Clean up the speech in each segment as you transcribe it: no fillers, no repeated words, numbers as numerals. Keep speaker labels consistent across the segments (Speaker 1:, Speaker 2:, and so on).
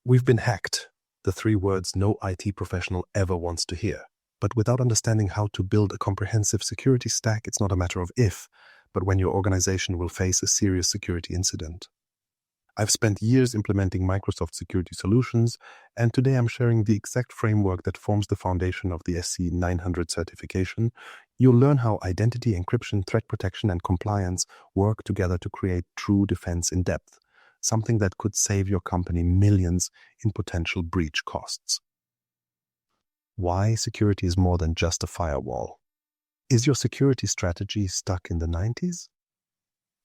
Speaker 1: We've been hacked, the three words no IT professional ever wants to hear. But without understanding how to build a comprehensive security stack, it's not a matter of if, but when your organization will face a serious security incident. I've spent years implementing Microsoft security solutions, and today I'm sharing the exact framework that forms the foundation of the SC900 certification. You'll learn how identity, encryption, threat protection, and compliance work together to create true defense in depth, something that could save your company millions in potential breach costs. Why security is more than just a firewall. Is your security strategy stuck in the 90s?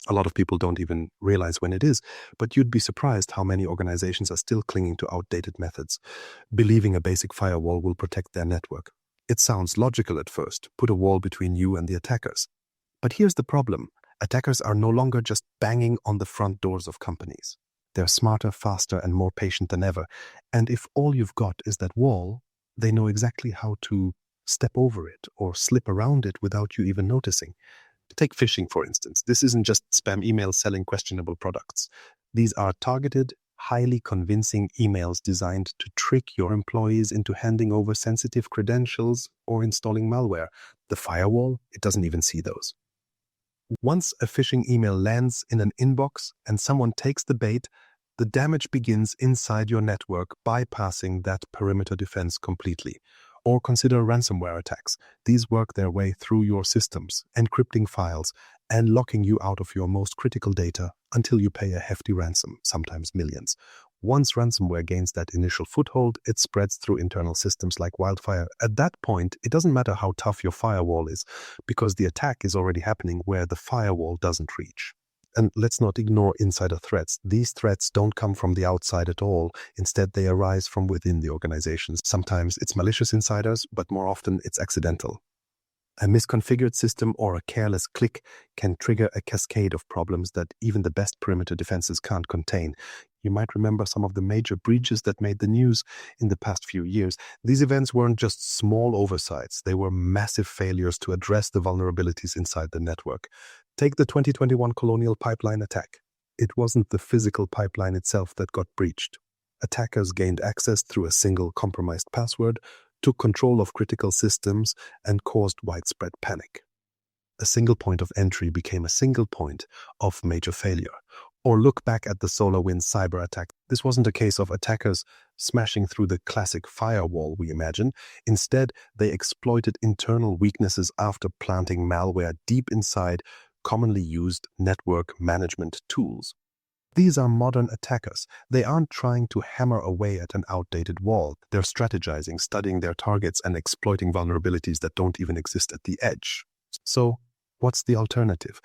Speaker 1: A lot of people don't even realize when it is, but you'd be surprised how many organizations are still clinging to outdated methods, believing a basic firewall will protect their network. It sounds logical at first, put a wall between you and the attackers. But here's the problem. Attackers are no longer just banging on the front doors of companies. They're smarter, faster, and more patient than ever. And if all you've got is that wall, they know exactly how to step over it or slip around it without you even noticing. Take phishing, for instance. This isn't just spam emails selling questionable products. These are targeted, highly convincing emails designed to trick your employees into handing over sensitive credentials or installing malware. The firewall, it doesn't even see those. Once a phishing email lands in an inbox and someone takes the bait, the damage begins inside your network, bypassing that perimeter defense completely. Or consider ransomware attacks. These work their way through your systems, encrypting files, and locking you out of your most critical data until you pay a hefty ransom, sometimes millions. Once ransomware gains that initial foothold, it spreads through internal systems like wildfire. At that point, it doesn't matter how tough your firewall is, because the attack is already happening where the firewall doesn't reach. And let's not ignore insider threats. These threats don't come from the outside at all. Instead, they arise from within the organizations. Sometimes it's malicious insiders, but more often it's accidental. A misconfigured system or a careless click can trigger a cascade of problems that even the best perimeter defenses can't contain. You might remember some of the major breaches that made the news in the past few years. These events weren't just small oversights. They were massive failures to address the vulnerabilities inside the network. Take the 2021 Colonial Pipeline attack. It wasn't the physical pipeline itself that got breached. Attackers gained access through a single compromised password, took control of critical systems, and caused widespread panic. A single point of entry became a single point of major failure. Or look back at the SolarWinds cyber attack. This wasn't a case of attackers smashing through the classic firewall we imagine. Instead, they exploited internal weaknesses after planting malware deep inside commonly used network management tools. These are modern attackers. They aren't trying to hammer away at an outdated wall. They're strategizing, studying their targets, and exploiting vulnerabilities that don't even exist at the edge. So, what's the alternative?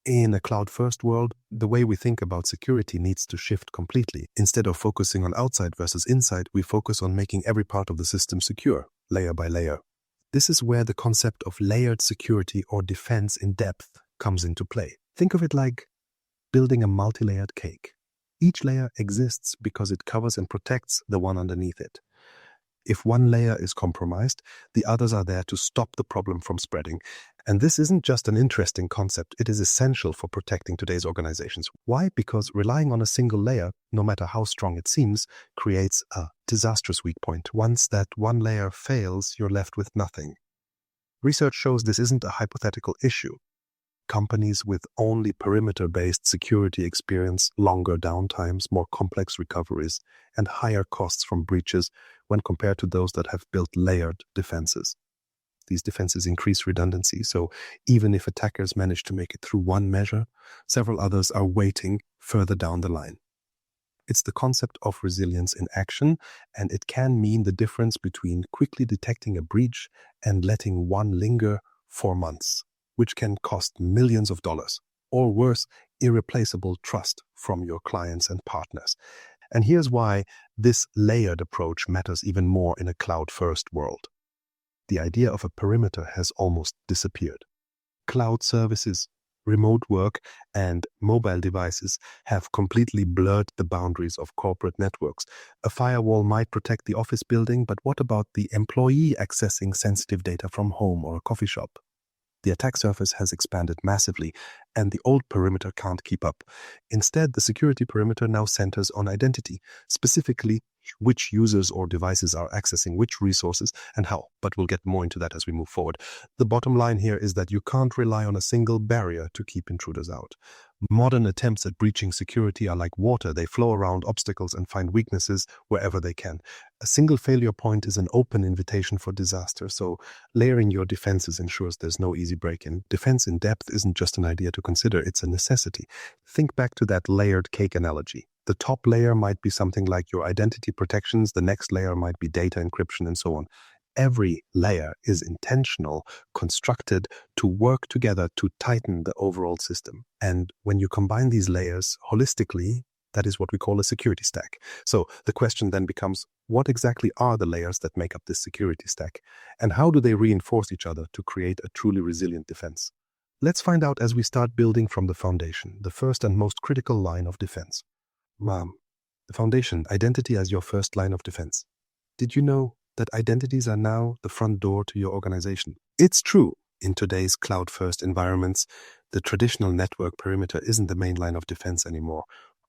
Speaker 1: In a cloud-first world, the way we think about security needs to shift completely. Instead of focusing on outside versus inside, we focus on making every part of the system secure, layer by layer. This is where the concept of layered security or defense in depth comes into play. Think of it like building a multi-layered cake. Each layer exists because it covers and protects the one underneath it. If one layer is compromised, the others are there to stop the problem from spreading. And this isn't just an interesting concept, it is essential for protecting today's organizations. Why? Because relying on a single layer, no matter how strong it seems, creates a disastrous weak point. Once that one layer fails, you're left with nothing. Research shows this isn't a hypothetical issue. Companies with only perimeter-based security experience longer downtimes, more complex recoveries, and higher costs from breaches when compared to those that have built layered defenses. These defenses increase redundancy, so even if attackers manage to make it through one measure, several others are waiting further down the line. It's the concept of resilience in action, and it can mean the difference between quickly detecting a breach and letting one linger for months, which can cost millions of dollars, or worse, irreplaceable trust from your clients and partners. And here's why this layered approach matters even more in a cloud-first world. The idea of a perimeter has almost disappeared. Cloud services, remote work, and mobile devices have completely blurred the boundaries of corporate networks. A firewall might protect the office building, but what about the employee accessing sensitive data from home or a coffee shop? The attack surface has expanded massively, and the old perimeter can't keep up. Instead, the security perimeter now centers on identity, specifically which users or devices are accessing which resources and how, but we'll get more into that as we move forward. The bottom line here is that you can't rely on a single barrier to keep intruders out. Modern attempts at breaching security are like water. They flow around obstacles and find weaknesses wherever they can. A single failure point is an open invitation for disaster, so layering your defenses ensures there's no easy break-in. Defense in depth isn't just an idea to consider, it's a necessity. Think back to that layered cake analogy. The top layer might be something like your identity protections, the next layer might be data encryption, and so on. Every layer is intentional, constructed to work together to tighten the overall system. And when you combine these layers holistically, that is what we call a security stack. So the question then becomes, what exactly are the layers that make up this security stack? And how do they reinforce each other to create a truly resilient defense? Let's find out as we start building from the foundation, the first and most critical line of defense. The foundation, identity as your first line of defense. Did you know that identities are now the front door to your organization? It's true. In today's cloud-first environments, the traditional network perimeter isn't the main line of defense anymore.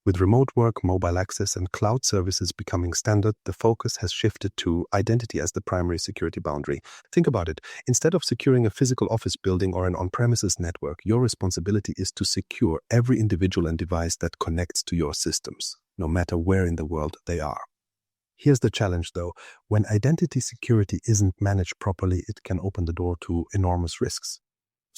Speaker 1: With remote work, mobile access, and cloud services becoming standard, the focus has shifted to identity as the primary security boundary. Think about it. Instead of securing a physical office building or an on-premises network, your responsibility is to secure every individual and device that connects to your systems, no matter where in the world they are. Here's the challenge, though. When identity security isn't managed properly, it can open the door to enormous risks.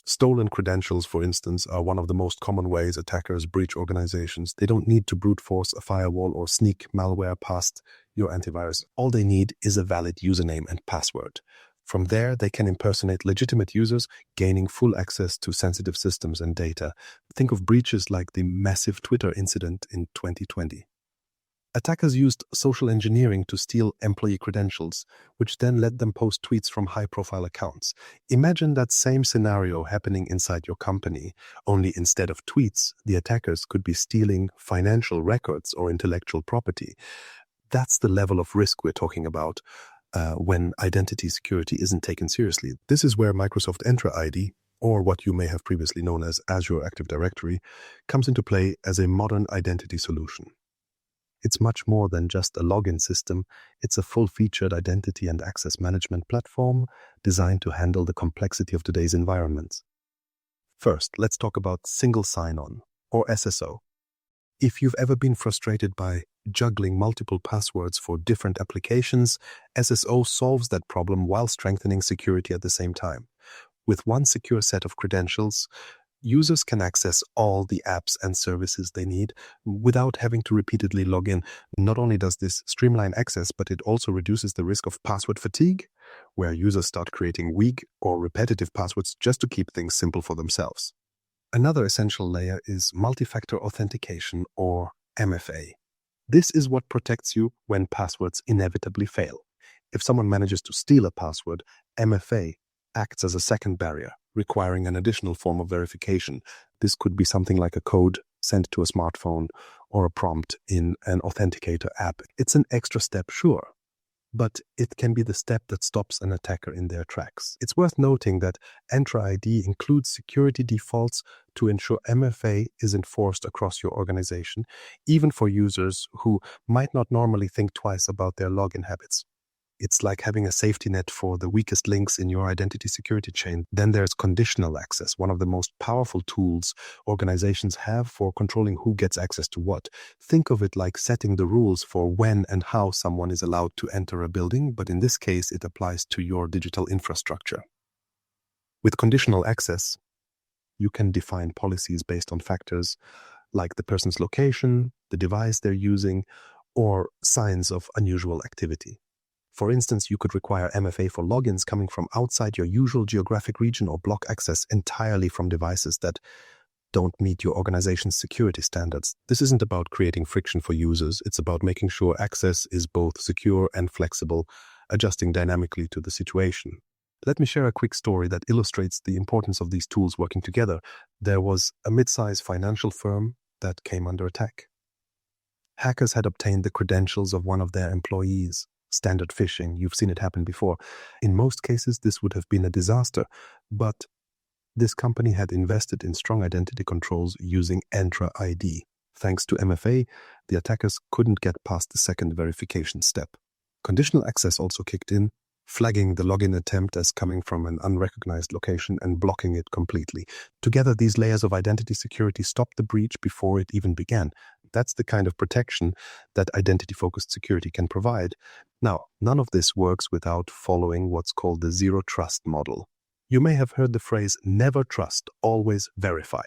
Speaker 1: Stolen credentials, for instance, are one of the most common ways attackers breach organizations. They don't need to brute force a firewall or sneak malware past your antivirus. All they need is a valid username and password. From there, they can impersonate legitimate users, gaining full access to sensitive systems and data. Think of breaches like the massive Twitter incident in 2020. Attackers used social engineering to steal employee credentials, which then let them post tweets from high-profile accounts. Imagine that same scenario happening inside your company, only instead of tweets, the attackers could be stealing financial records or intellectual property. That's the level of risk we're talking about when identity security isn't taken seriously. This is where Microsoft Entra ID, or what you may have previously known as Azure Active Directory, comes into play as a modern identity solution. It's much more than just a login system. It's a full-featured identity and access management platform designed to handle the complexity of today's environments. First, let's talk about single sign-on, or SSO. If you've ever been frustrated by juggling multiple passwords for different applications, SSO solves that problem while strengthening security at the same time. With one secure set of credentials, users can access all the apps and services they need without having to repeatedly log in. Not only does this streamline access, but it also reduces the risk of password fatigue, where users start creating weak or repetitive passwords just to keep things simple for themselves. Another essential layer is Multifactor Authentication, or MFA. This is what protects you when passwords inevitably fail. If someone manages to steal a password, MFA acts as a second barrier, requiring an additional form of verification. This could be something like a code sent to a smartphone or a prompt in an authenticator app. It's an extra step, sure, but it can be the step that stops an attacker in their tracks. It's worth noting that Entra ID includes security defaults to ensure MFA is enforced across your organization, even for users who might not normally think twice about their login habits. It's like having a safety net for the weakest links in your identity security chain. Then there's conditional access, one of the most powerful tools organizations have for controlling who gets access to what. Think of it like setting the rules for when and how someone is allowed to enter a building, but in this case, it applies to your digital infrastructure. With conditional access, you can define policies based on factors like the person's location, the device they're using, or signs of unusual activity. For instance, you could require MFA for logins coming from outside your usual geographic region or block access entirely from devices that don't meet your organization's security standards. This isn't about creating friction for users. It's about making sure access is both secure and flexible, adjusting dynamically to the situation. Let me share a quick story that illustrates the importance of these tools working together. There was a mid-sized financial firm that came under attack. Hackers had obtained the credentials of one of their employees. Standard phishing, you've seen it happen before. In most cases, this would have been a disaster, but this company had invested in strong identity controls using Entra ID. Thanks to MFA, the attackers couldn't get past the second verification step. Conditional access also kicked in, flagging the login attempt as coming from an unrecognized location and blocking it completely. Together, these layers of identity security stopped the breach before it even began. That's the kind of protection that identity-focused security can provide. Now, none of this works without following what's called the zero trust model. You may have heard the phrase, never trust, always verify.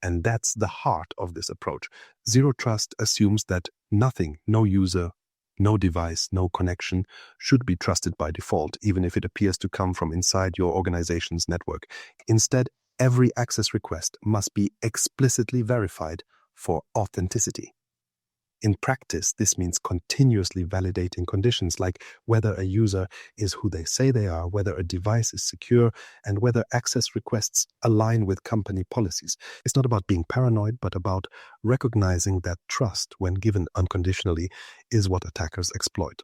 Speaker 1: And that's the heart of this approach. Zero trust assumes that nothing, no user, no device, no connection should be trusted by default, even if it appears to come from inside your organization's network. Instead, every access request must be explicitly verified for authenticity. In practice, this means continuously validating conditions like whether a user is who they say they are, whether a device is secure, and whether access requests align with company policies. It's not about being paranoid, but about recognizing that trust, when given unconditionally, is what attackers exploit.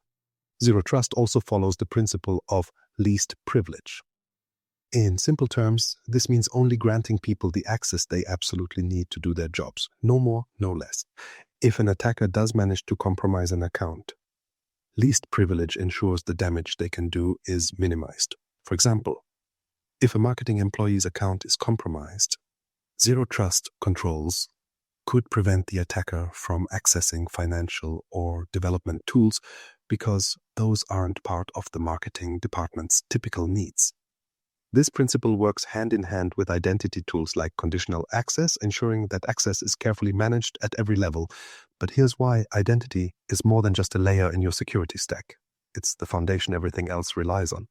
Speaker 1: Zero trust also follows the principle of least privilege. In simple terms, this means only granting people the access they absolutely need to do their jobs. No more, no less. If an attacker does manage to compromise an account, least privilege ensures the damage they can do is minimized. For example, if a marketing employee's account is compromised, zero trust controls could prevent the attacker from accessing financial or development tools because those aren't part of the marketing department's typical needs. This principle works hand in hand with identity tools like conditional access, ensuring that access is carefully managed at every level. But here's why identity is more than just a layer in your security stack. It's the foundation everything else relies on.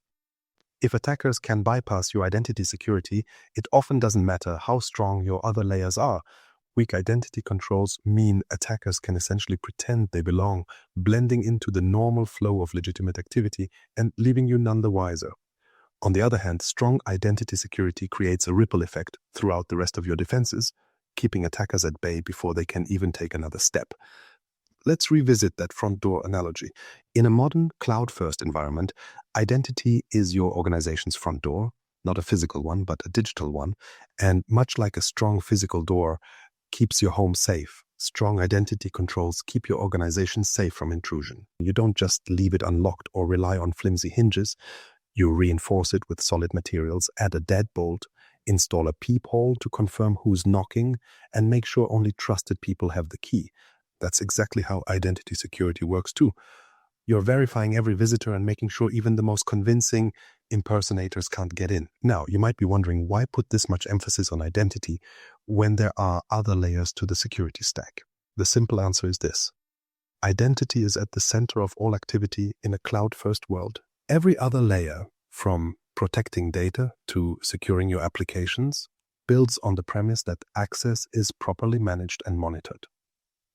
Speaker 1: If attackers can bypass your identity security, it often doesn't matter how strong your other layers are. Weak identity controls mean attackers can essentially pretend they belong, blending into the normal flow of legitimate activity and leaving you none the wiser. On the other hand, strong identity security creates a ripple effect throughout the rest of your defenses, keeping attackers at bay before they can even take another step. Let's revisit that front door analogy. In a modern cloud-first environment, identity is your organization's front door, not a physical one, but a digital one. And much like a strong physical door keeps your home safe, strong identity controls keep your organization safe from intrusion. You don't just leave it unlocked or rely on flimsy hinges. You reinforce it with solid materials, add a deadbolt, install a peephole to confirm who's knocking, and make sure only trusted people have the key. That's exactly how identity security works too. You're verifying every visitor and making sure even the most convincing impersonators can't get in. Now, you might be wondering why put this much emphasis on identity when there are other layers to the security stack. The simple answer is this. Identity is at the center of all activity in a cloud-first world. Every other layer, from protecting data to securing your applications, builds on the premise that access is properly managed and monitored.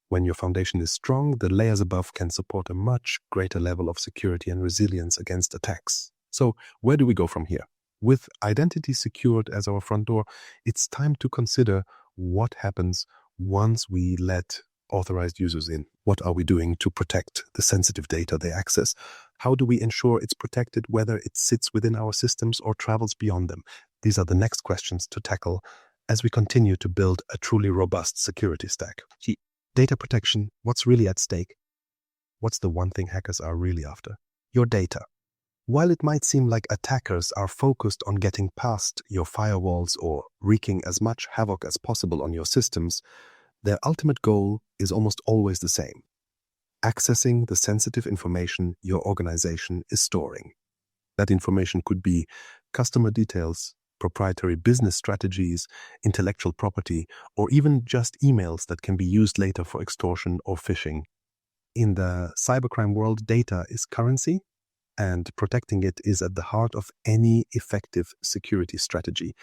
Speaker 1: When your foundation is strong, the layers above can support a much greater level of security and resilience against attacks. So, where do we go from here? With identity secured as our front door, it's time to consider what happens once we let authorized users in. What are we doing to protect the sensitive data they access? How do we ensure it's protected, whether it sits within our systems or travels beyond them? These are the next questions to tackle as we continue to build a truly robust security stack. Data protection, what's really at stake? What's the one thing hackers are really after? Your data. While it might seem like attackers are focused on getting past your firewalls or wreaking as much havoc as possible on your systems, their ultimate goal is almost always the same: accessing the sensitive information your organization is storing. That information could be customer details, proprietary business strategies, intellectual property, or even just emails that can be used later for extortion or phishing. In the cybercrime world, data is currency, and protecting it is at the heart of any effective security strategy.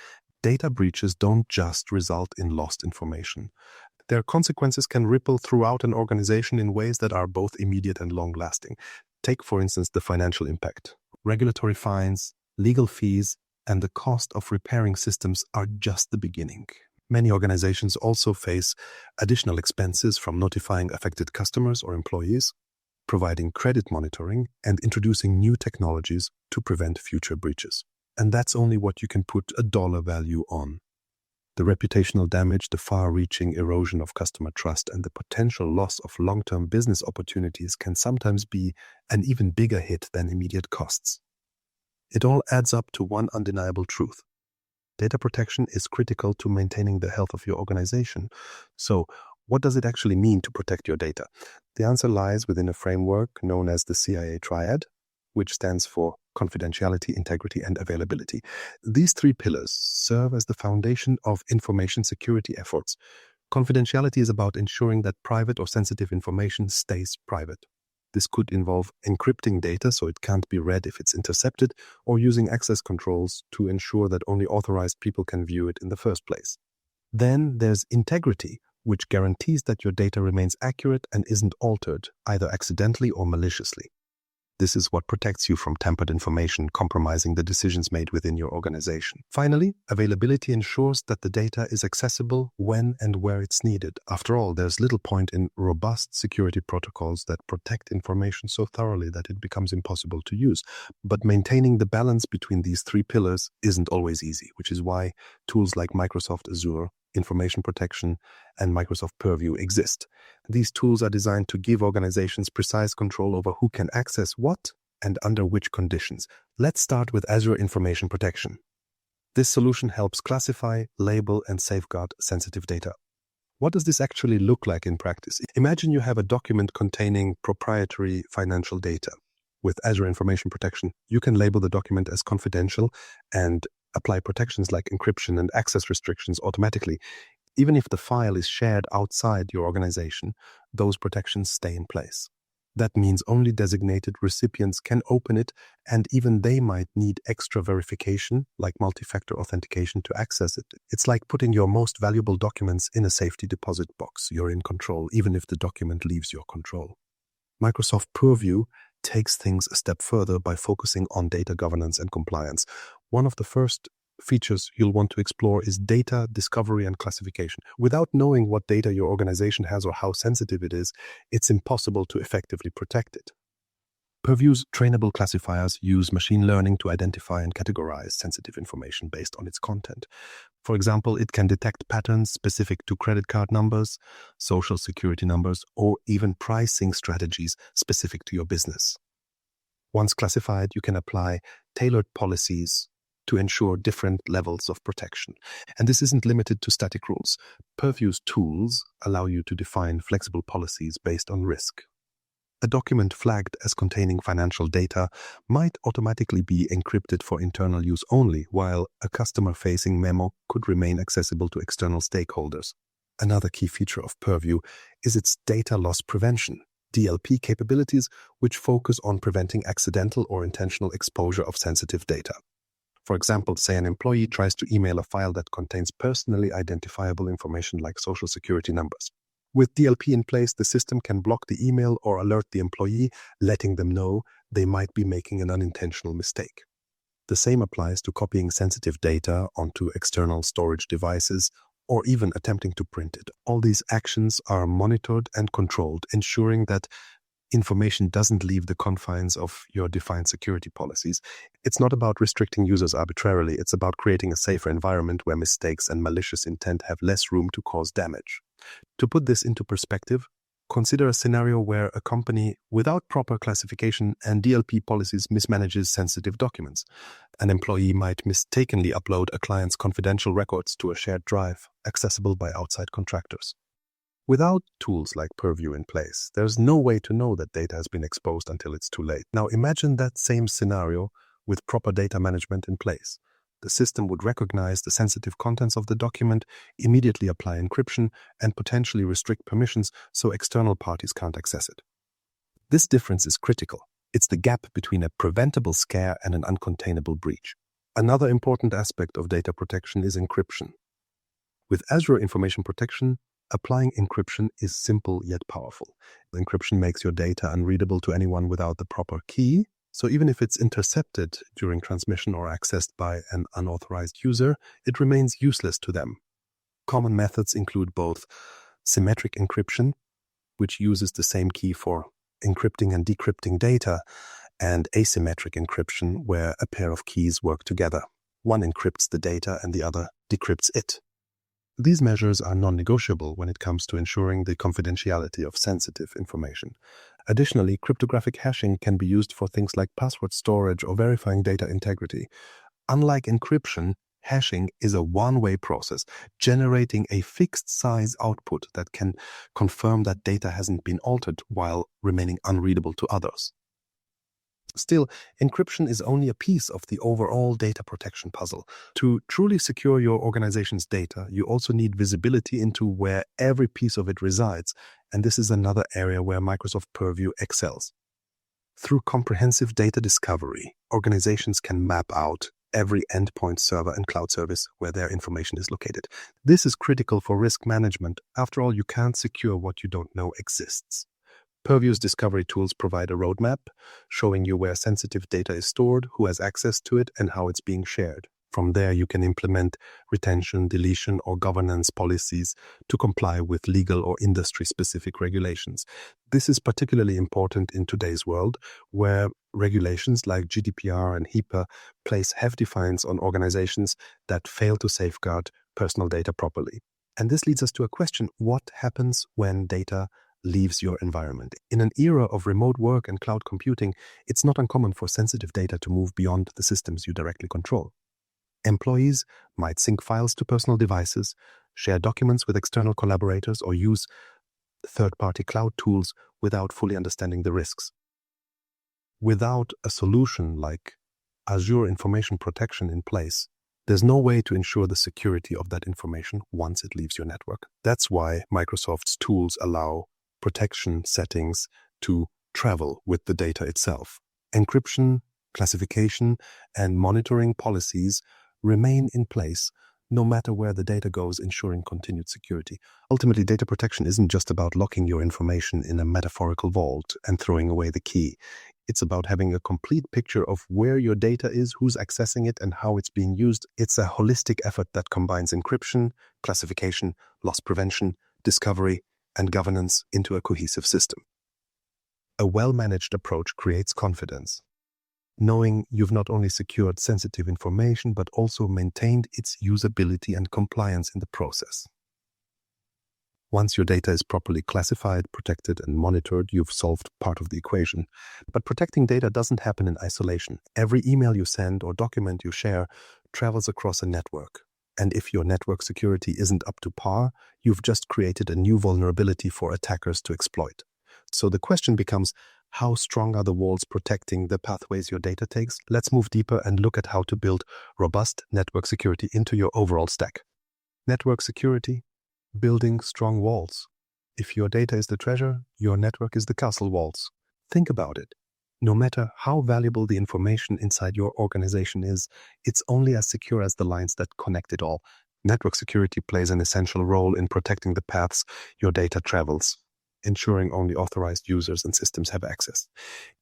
Speaker 1: Data breaches don't just result in lost information. Their consequences can ripple throughout an organization in ways that are both immediate and long-lasting. Take, for instance, the financial impact. Regulatory fines, legal fees, and the cost of repairing systems are just the beginning. Many organizations also face additional expenses from notifying affected customers or employees, providing credit monitoring, and introducing new technologies to prevent future breaches. And that's only what you can put a dollar value on. The reputational damage, the far-reaching erosion of customer trust, and the potential loss of long-term business opportunities can sometimes be an even bigger hit than immediate costs. It all adds up to one undeniable truth. Data protection is critical to maintaining the health of your organization. So, what does it actually mean to protect your data? The answer lies within a framework known as the CIA Triad, which stands for Confidentiality, Integrity, and Availability. These three pillars serve as the foundation of information security efforts. Confidentiality is about ensuring that private or sensitive information stays private. This could involve encrypting data so it can't be read if it's intercepted, or using access controls to ensure that only authorized people can view it in the first place. Then there's integrity, which guarantees that your data remains accurate and isn't altered, either accidentally or maliciously. This is what protects you from tampered information compromising the decisions made within your organization. Finally, availability ensures that the data is accessible when and where it's needed. After all, there's little point in robust security protocols that protect information so thoroughly that it becomes impossible to use. But maintaining the balance between these three pillars isn't always easy, which is why tools like Microsoft Azure Information Protection and Microsoft Purview exist. These tools are designed to give organizations precise control over who can access what and under which conditions. Let's start with Azure Information Protection. This solution helps classify, label, and safeguard sensitive data. What does this actually look like in practice? Imagine you have a document containing proprietary financial data. With Azure Information Protection, you can label the document as confidential and apply protections like encryption and access restrictions automatically. Even if the file is shared outside your organization, those protections stay in place. That means only designated recipients can open it, and even they might need extra verification, like multi-factor authentication, to access it. It's like putting your most valuable documents in a safety deposit box. You're in control, even if the document leaves your control. Microsoft Purview takes things a step further by focusing on data governance and compliance. One of the first features you'll want to explore is data discovery and classification. Without knowing what data your organization has or how sensitive it is, it's impossible to effectively protect it. Purview's trainable classifiers use machine learning to identify and categorize sensitive information based on its content. For example, it can detect patterns specific to credit card numbers, social security numbers, or even pricing strategies specific to your business. Once classified, you can apply tailored policies to ensure different levels of protection. And this isn't limited to static rules. Purview's tools allow you to define flexible policies based on risk. A document flagged as containing financial data might automatically be encrypted for internal use only, while a customer-facing memo could remain accessible to external stakeholders. Another key feature of Purview is its data loss prevention, DLP capabilities, which focus on preventing accidental or intentional exposure of sensitive data. For example, say an employee tries to email a file that contains personally identifiable information like social security numbers. With DLP in place, the system can block the email or alert the employee, letting them know they might be making an unintentional mistake. The same applies to copying sensitive data onto external storage devices or even attempting to print it. All these actions are monitored and controlled, ensuring that information doesn't leave the confines of your defined security policies. It's not about restricting users arbitrarily. It's about creating a safer environment where mistakes and malicious intent have less room to cause damage. To put this into perspective, consider a scenario where a company without proper classification and DLP policies mismanages sensitive documents. An employee might mistakenly upload a client's confidential records to a shared drive accessible by outside contractors. Without tools like Purview in place, there's no way to know that data has been exposed until it's too late. Now imagine that same scenario with proper data management in place. The system would recognize the sensitive contents of the document, immediately apply encryption, and potentially restrict permissions so external parties can't access it. This difference is critical. It's the gap between a preventable scare and an uncontainable breach. Another important aspect of data protection is encryption. With Azure Information Protection, applying encryption is simple yet powerful. Encryption makes your data unreadable to anyone without the proper key, so even if it's intercepted during transmission or accessed by an unauthorized user, it remains useless to them. Common methods include both symmetric encryption, which uses the same key for encrypting and decrypting data, and asymmetric encryption, where a pair of keys work together. One encrypts the data and the other decrypts it. These measures are non-negotiable when it comes to ensuring the confidentiality of sensitive information. Additionally, cryptographic hashing can be used for things like password storage or verifying data integrity. Unlike encryption, hashing is a one-way process, generating a fixed-size output that can confirm that data hasn't been altered while remaining unreadable to others. Still, encryption is only a piece of the overall data protection puzzle. To truly secure your organization's data, you also need visibility into where every piece of it resides, and this is another area where Microsoft Purview excels. Through comprehensive data discovery, organizations can map out every endpoint, server, and cloud service where their information is located. This is critical for risk management. After all, you can't secure what you don't know exists. Purview's discovery tools provide a roadmap showing you where sensitive data is stored, who has access to it, and how it's being shared. From there, you can implement retention, deletion, or governance policies to comply with legal or industry-specific regulations. This is particularly important in today's world, where regulations like GDPR and HIPAA place hefty fines on organizations that fail to safeguard personal data properly. And this leads us to a question: what happens when data leaves your environment? In an era of remote work and cloud computing, it's not uncommon for sensitive data to move beyond the systems you directly control. Employees might sync files to personal devices, share documents with external collaborators, or use third-party cloud tools without fully understanding the risks. Without a solution like Azure Information Protection in place, there's no way to ensure the security of that information once it leaves your network. That's why Microsoft's tools allow protection settings to travel with the data itself. Encryption, classification, and monitoring policies remain in place no matter where the data goes, ensuring continued security. Ultimately, data protection isn't just about locking your information in a metaphorical vault and throwing away the key. It's about having a complete picture of where your data is, who's accessing it, and how it's being used. It's a holistic effort that combines encryption, classification, loss prevention, discovery, and governance into a cohesive system. A well-managed approach creates confidence, knowing you've not only secured sensitive information, but also maintained its usability and compliance in the process. Once your data is properly classified, protected, and monitored, you've solved part of the equation. But protecting data doesn't happen in isolation. Every email you send or document you share travels across a network. And if your network security isn't up to par, you've just created a new vulnerability for attackers to exploit. So the question becomes, how strong are the walls protecting the pathways your data takes? Let's move deeper and look at how to build robust network security into your overall stack. Network security, building strong walls. If your data is the treasure, your network is the castle walls. Think about it. No matter how valuable the information inside your organization is, it's only as secure as the lines that connect it all. Network security plays an essential role in protecting the paths your data travels, ensuring only authorized users and systems have access.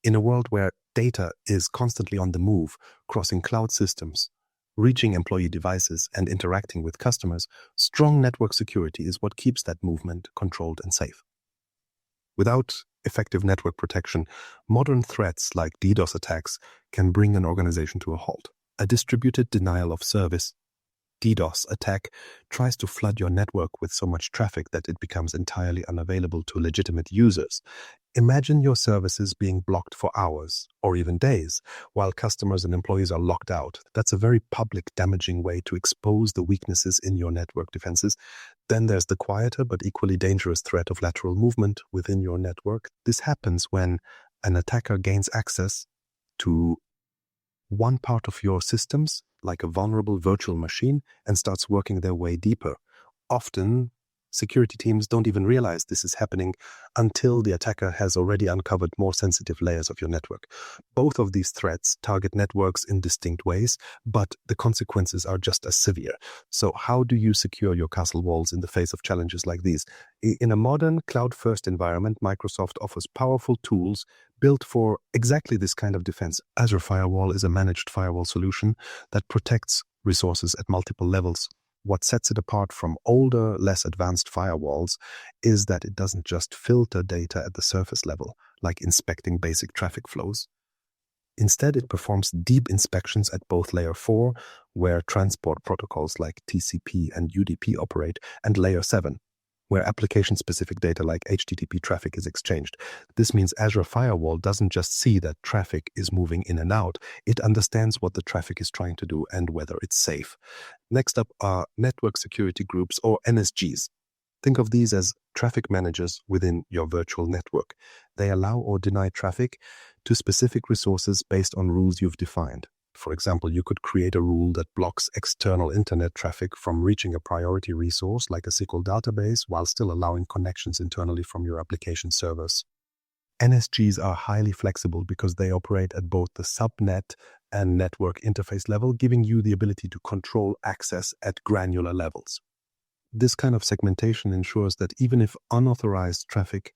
Speaker 1: In a world where data is constantly on the move, crossing cloud systems, reaching employee devices, and interacting with customers, strong network security is what keeps that movement controlled and safe. Without effective network protection, modern threats like DDoS attacks can bring an organization to a halt. A distributed denial of service DDoS attack tries to flood your network with so much traffic that it becomes entirely unavailable to legitimate users. Imagine your services being blocked for hours or even days while customers and employees are locked out. That's a very public, damaging way to expose the weaknesses in your network defenses. Then there's the quieter but equally dangerous threat of lateral movement within your network. This happens when an attacker gains access to one part of your systems, like a vulnerable virtual machine, and starts working their way deeper. Often, security teams don't even realize this is happening until the attacker has already uncovered more sensitive layers of your network. Both of these threats target networks in distinct ways, but the consequences are just as severe. So how do you secure your castle walls in the face of challenges like these? In a modern cloud-first environment, Microsoft offers powerful tools built for exactly this kind of defense. Azure Firewall is a managed firewall solution that protects resources at multiple levels. What sets it apart from older, less advanced firewalls is that it doesn't just filter data at the surface level, like inspecting basic traffic flows. Instead, it performs deep inspections at both layer 4, where transport protocols like TCP and UDP operate, and layer 7, where application-specific data like HTTP traffic is exchanged. This means Azure Firewall doesn't just see that traffic is moving in and out, it understands what the traffic is trying to do and whether it's safe. Next up are network security groups, or NSGs. Think of these as traffic managers within your virtual network. They allow or deny traffic to specific resources based on rules you've defined. For example, you could create a rule that blocks external internet traffic from reaching a priority resource like a SQL database while still allowing connections internally from your application servers. NSGs are highly flexible because they operate at both the subnet and network interface level, giving you the ability to control access at granular levels. This kind of segmentation ensures that even if unauthorized traffic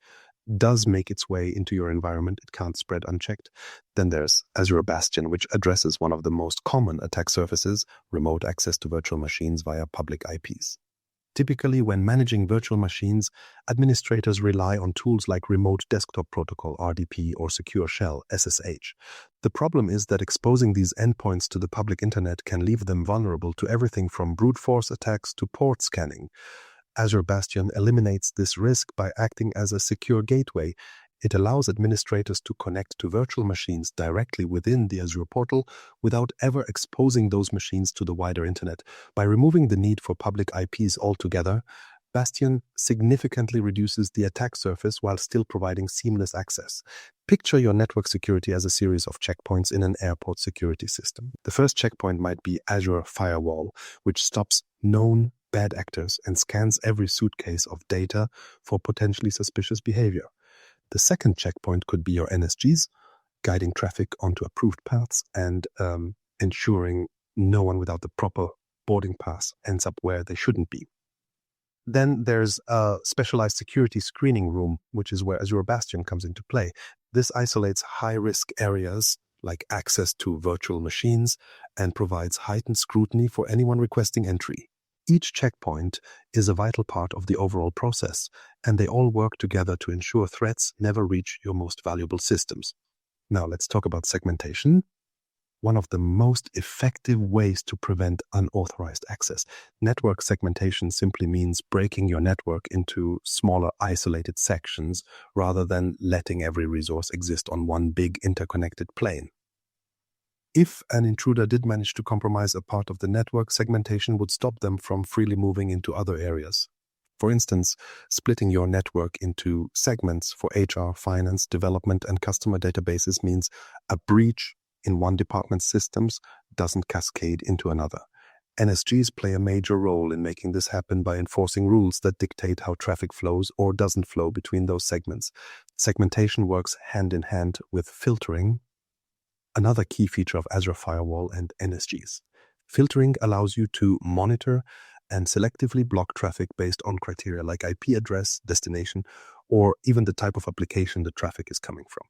Speaker 1: does make its way into your environment, it can't spread unchecked. Then there's Azure Bastion, which addresses one of the most common attack surfaces, remote access to virtual machines via public IPs. Typically, when managing virtual machines, administrators rely on tools like Remote Desktop Protocol, RDP, or Secure Shell, SSH. The problem is that exposing these endpoints to the public internet can leave them vulnerable to everything from brute force attacks to port scanning. Azure Bastion eliminates this risk by acting as a secure gateway. It allows administrators to connect to virtual machines directly within the Azure portal without ever exposing those machines to the wider internet. By removing the need for public IPs altogether, Bastion significantly reduces the attack surface while still providing seamless access. Picture your network security as a series of checkpoints in an airport security system. The first checkpoint might be Azure Firewall, which stops known bad actors and scans every suitcase of data for potentially suspicious behavior. The second checkpoint could be your NSGs, guiding traffic onto approved paths and ensuring no one without the proper boarding pass ends up where they shouldn't be. Then there's a specialized security screening room, which is where Azure Bastion comes into play. This isolates high-risk areas like access to virtual machines and provides heightened scrutiny for anyone requesting entry. Each checkpoint is a vital part of the overall process, and they all work together to ensure threats never reach your most valuable systems. Now let's talk about segmentation. One of the most effective ways to prevent unauthorized access. Network segmentation simply means breaking your network into smaller isolated sections rather than letting every resource exist on one big interconnected plane. If an intruder did manage to compromise a part of the network, segmentation would stop them from freely moving into other areas. For instance, splitting your network into segments for HR, finance, development, and customer databases means a breach in one department's systems doesn't cascade into another. NSGs play a major role in making this happen by enforcing rules that dictate how traffic flows or doesn't flow between those segments. Segmentation works hand in hand with filtering, another key feature of Azure Firewall and NSGs. Filtering allows you to monitor and selectively block traffic based on criteria like IP address, destination, or even the type of application the traffic is coming from.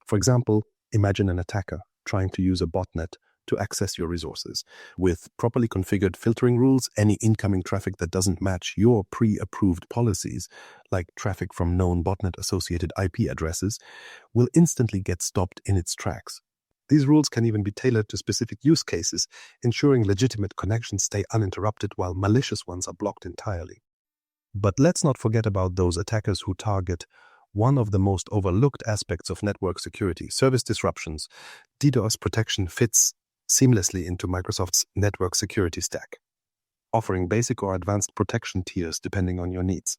Speaker 1: For example, imagine an attacker trying to use a botnet to access your resources. With properly configured filtering rules, any incoming traffic that doesn't match your pre-approved policies, like traffic from known botnet-associated IP addresses, will instantly get stopped in its tracks. These rules can even be tailored to specific use cases, ensuring legitimate connections stay uninterrupted while malicious ones are blocked entirely. But let's not forget about those attackers who target one of the most overlooked aspects of network security, service disruptions. DDoS protection fits seamlessly into Microsoft's network security stack, offering basic or advanced protection tiers depending on your needs.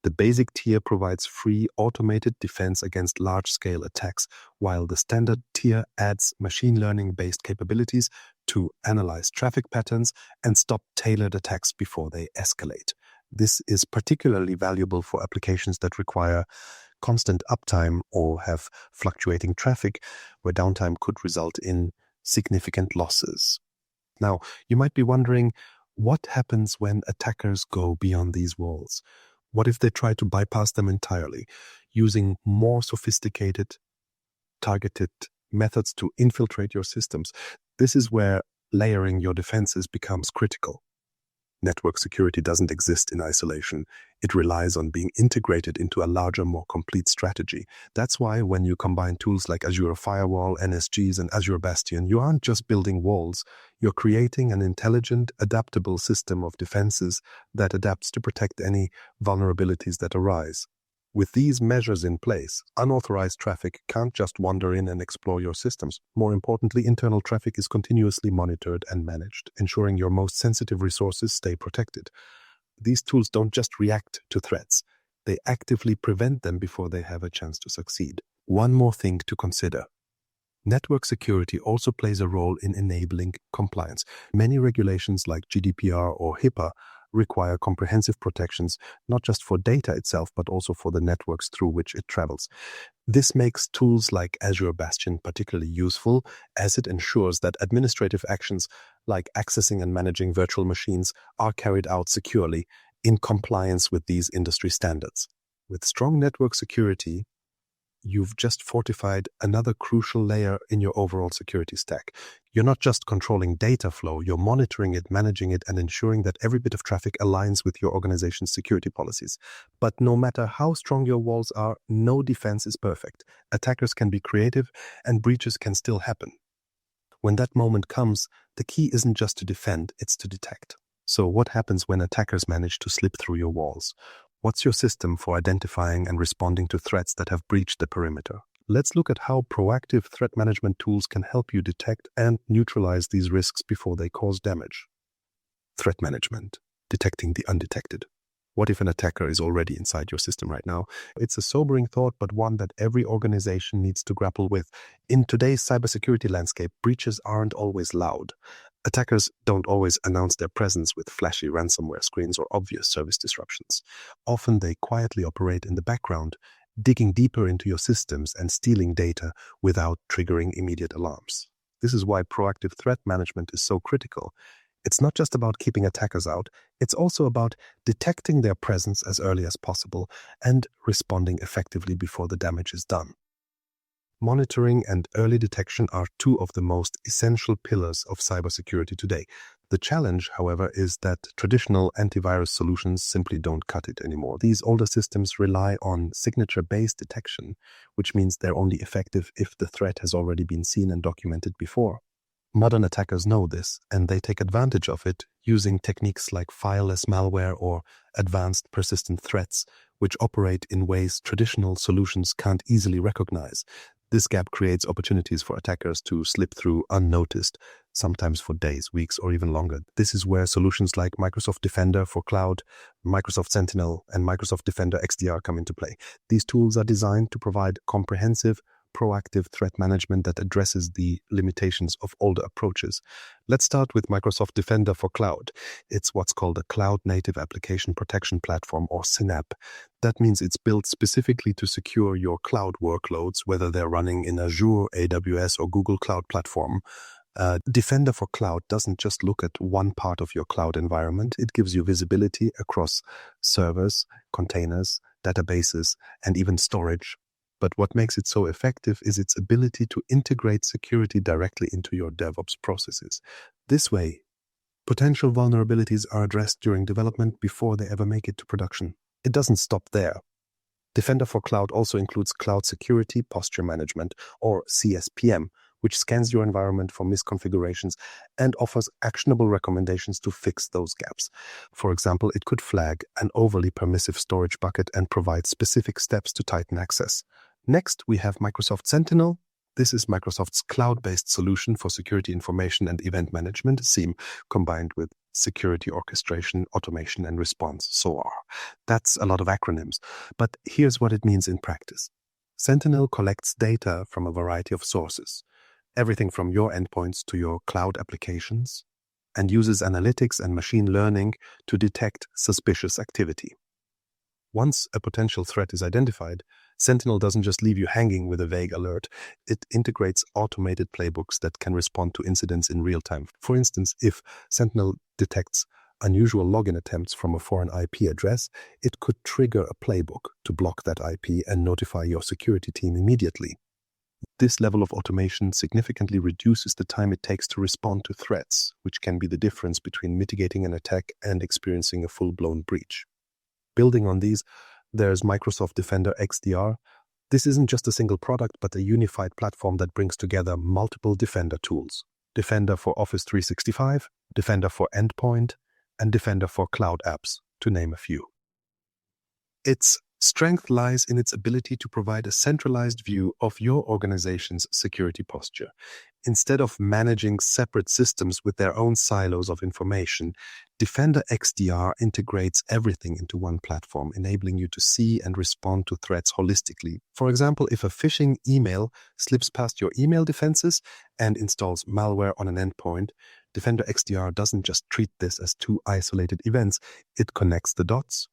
Speaker 1: The basic tier provides free automated defense against large-scale attacks, while the standard tier adds machine learning-based capabilities to analyze traffic patterns and stop tailored attacks before they escalate. This is particularly valuable for applications that require constant uptime or have fluctuating traffic, where downtime could result in significant losses. Now, you might be wondering, what happens when attackers go beyond these walls? What if they try to bypass them entirely, using more sophisticated, targeted methods to infiltrate your systems? This is where layering your defenses becomes critical. Network security doesn't exist in isolation. It relies on being integrated into a larger, more complete strategy. That's why when you combine tools like Azure Firewall, NSGs, and Azure Bastion, you aren't just building walls. You're creating an intelligent, adaptable system of defenses that adapts to protect any vulnerabilities that arise. With these measures in place, unauthorized traffic can't just wander in and explore your systems. More importantly, internal traffic is continuously monitored and managed, ensuring your most sensitive resources stay protected. These tools don't just react to threats, they actively prevent them before they have a chance to succeed. One more thing to consider. Network security also plays a role in enabling compliance. Many regulations like GDPR or HIPAA require comprehensive protections, not just for data itself, but also for the networks through which it travels. This makes tools like Azure Bastion particularly useful, as it ensures that administrative actions like accessing and managing virtual machines are carried out securely in compliance with these industry standards. With strong network security, you've just fortified another crucial layer in your overall security stack. You're not just controlling data flow, you're monitoring it, managing it, and ensuring that every bit of traffic aligns with your organization's security policies. But no matter how strong your walls are, no defense is perfect. Attackers can be creative, and breaches can still happen. When that moment comes, the key isn't just to defend, it's to detect. So what happens when attackers manage to slip through your walls? What's your system for identifying and responding to threats that have breached the perimeter? Let's look at how proactive threat management tools can help you detect and neutralize these risks before they cause damage. Threat management, detecting the undetected. What if an attacker is already inside your system right now? It's a sobering thought, but one that every organization needs to grapple with. In today's cybersecurity landscape, breaches aren't always loud. Attackers don't always announce their presence with flashy ransomware screens or obvious service disruptions. Often they quietly operate in the background, digging deeper into your systems and stealing data without triggering immediate alarms. This is why proactive threat management is so critical. It's not just about keeping attackers out, it's also about detecting their presence as early as possible and responding effectively before the damage is done. Monitoring and early detection are two of the most essential pillars of cybersecurity today. The challenge, however, is that traditional antivirus solutions simply don't cut it anymore. These older systems rely on signature-based detection, which means they're only effective if the threat has already been seen and documented before. Modern attackers know this, and they take advantage of it using techniques like fileless malware or advanced persistent threats, which operate in ways traditional solutions can't easily recognize. This gap creates opportunities for attackers to slip through unnoticed, sometimes for days, weeks, or even longer. This is where solutions like Microsoft Defender for Cloud, Microsoft Sentinel, and Microsoft Defender XDR come into play. These tools are designed to provide comprehensive, proactive threat management that addresses the limitations of older approaches. Let's start with Microsoft Defender for Cloud. It's what's called a Cloud Native Application Protection Platform, or CNAPP. That means it's built specifically to secure your cloud workloads, whether they're running in Azure, AWS, or Google Cloud Platform. Defender for Cloud doesn't just look at one part of your cloud environment. It gives you visibility across servers, containers, databases, and even storage. But what makes it so effective is its ability to integrate security directly into your DevOps processes. This way, potential vulnerabilities are addressed during development before they ever make it to production. It doesn't stop there. Defender for Cloud also includes Cloud Security Posture Management, or CSPM, which scans your environment for misconfigurations and offers actionable recommendations to fix those gaps. For example, it could flag an overly permissive storage bucket and provide specific steps to tighten access. Next, we have Microsoft Sentinel. This is Microsoft's cloud-based solution for security information and event management, SIEM, combined with security orchestration, automation, and response, SOAR. That's a lot of acronyms, but here's what it means in practice. Sentinel collects data from a variety of sources, everything from your endpoints to your cloud applications, and uses analytics and machine learning to detect suspicious activity. Once a potential threat is identified, Sentinel doesn't just leave you hanging with a vague alert. It integrates automated playbooks that can respond to incidents in real time. For instance, if Sentinel detects unusual login attempts from a foreign IP address, it could trigger a playbook to block that IP and notify your security team immediately. This level of automation significantly reduces the time it takes to respond to threats, which can be the difference between mitigating an attack and experiencing a full-blown breach. Building on these, there's Microsoft Defender XDR. This isn't just a single product, but a unified platform that brings together multiple Defender tools. Defender for Office 365, Defender for Endpoint, and Defender for Cloud Apps, to name a few. Its strength lies in its ability to provide a centralized view of your organization's security posture. Instead of managing separate systems with their own silos of information, Defender XDR integrates everything into one platform, enabling you to see and respond to threats holistically. For example, if a phishing email slips past your email defenses and installs malware on an endpoint, Defender XDR doesn't just treat this as two isolated events, it connects the dots,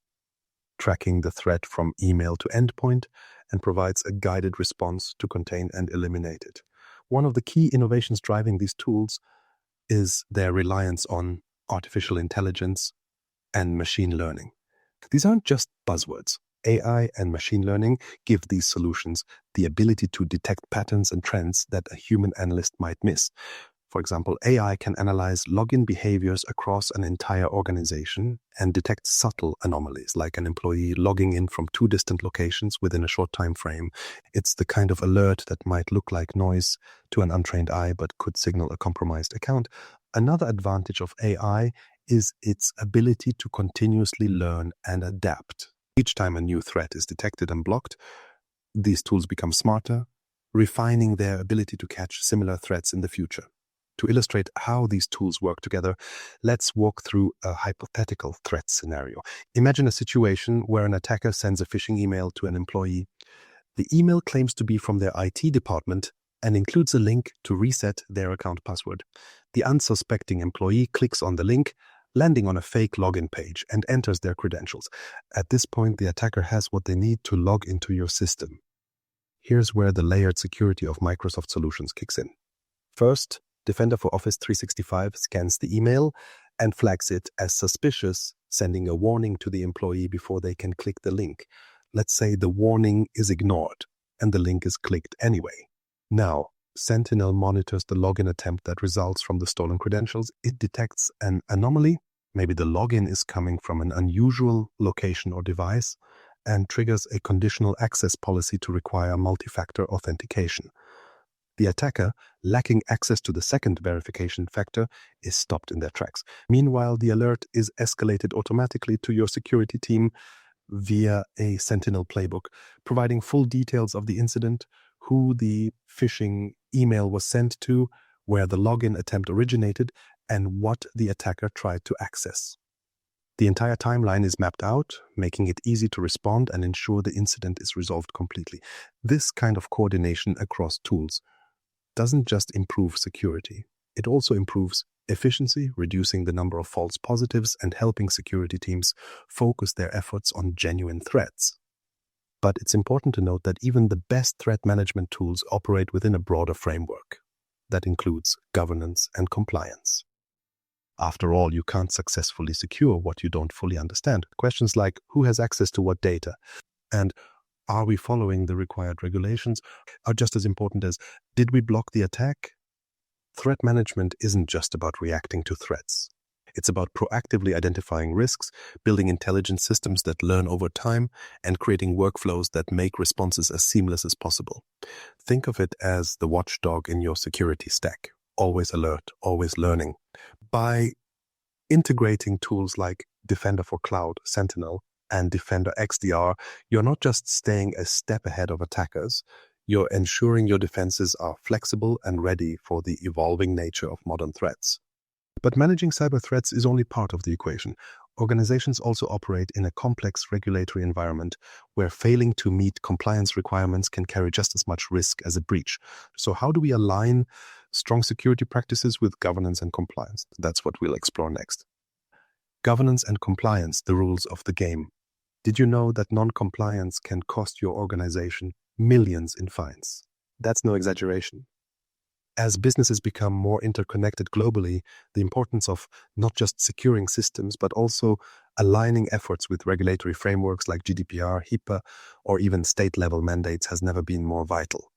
Speaker 1: tracking the threat from email to endpoint, and provides a guided response to contain and eliminate it. One of the key innovations driving these tools is their reliance on artificial intelligence and machine learning. These aren't just buzzwords. AI and machine learning give these solutions the ability to detect patterns and trends that a human analyst might miss. For example, AI can analyze login behaviors across an entire organization and detect subtle anomalies, like an employee logging in from two distant locations within a short time frame. It's the kind of alert that might look like noise to an untrained eye but could signal a compromised account. Another advantage of AI is its ability to continuously learn and adapt. Each time a new threat is detected and blocked, these tools become smarter, refining their ability to catch similar threats in the future. To illustrate how these tools work together, let's walk through a hypothetical threat scenario. Imagine a situation where an attacker sends a phishing email to an employee. The email claims to be from their IT department and includes a link to reset their account password. The unsuspecting employee clicks on the link, landing on a fake login page, and enters their credentials. At this point, the attacker has what they need to log into your system. Here's where the layered security of Microsoft solutions kicks in. First, Defender for Office 365 scans the email and flags it as suspicious, sending a warning to the employee before they can click the link. Let's say the warning is ignored and the link is clicked anyway. Now, Sentinel monitors the login attempt that results from the stolen credentials. It detects an anomaly, maybe the login is coming from an unusual location or device, and triggers a conditional access policy to require multifactor authentication. The attacker, lacking access to the second verification factor, is stopped in their tracks. Meanwhile, the alert is escalated automatically to your security team via a Sentinel playbook, providing full details of the incident, who the phishing email was sent to, where the login attempt originated, and what the attacker tried to access. The entire timeline is mapped out, making it easy to respond and ensure the incident is resolved completely. This kind of coordination across tools doesn't just improve security, it also improves efficiency, reducing the number of false positives and helping security teams focus their efforts on genuine threats. But it's important to note that even the best threat management tools operate within a broader framework that includes governance and compliance. After all, you can't successfully secure what you don't fully understand. Questions like who has access to what data and are we following the required regulations are just as important as did we block the attack? Threat management isn't just about reacting to threats. It's about proactively identifying risks, building intelligent systems that learn over time, and creating workflows that make responses as seamless as possible. Think of it as the watchdog in your security stack, always alert, always learning. By integrating tools like Defender for Cloud, Sentinel, and Defender XDR, you're not just staying a step ahead of attackers, you're ensuring your defenses are flexible and ready for the evolving nature of modern threats. But managing cyber threats is only part of the equation. Organizations also operate in a complex regulatory environment where failing to meet compliance requirements can carry just as much risk as a breach. So how do we align strong security practices with governance and compliance? That's what we'll explore next. Governance and compliance, the rules of the game. Did you know that non-compliance can cost your organization millions in fines? That's no exaggeration. As businesses become more interconnected globally, the importance of not just securing systems, but also aligning efforts with regulatory frameworks like GDPR, HIPAA, or even state-level mandates has never been more vital.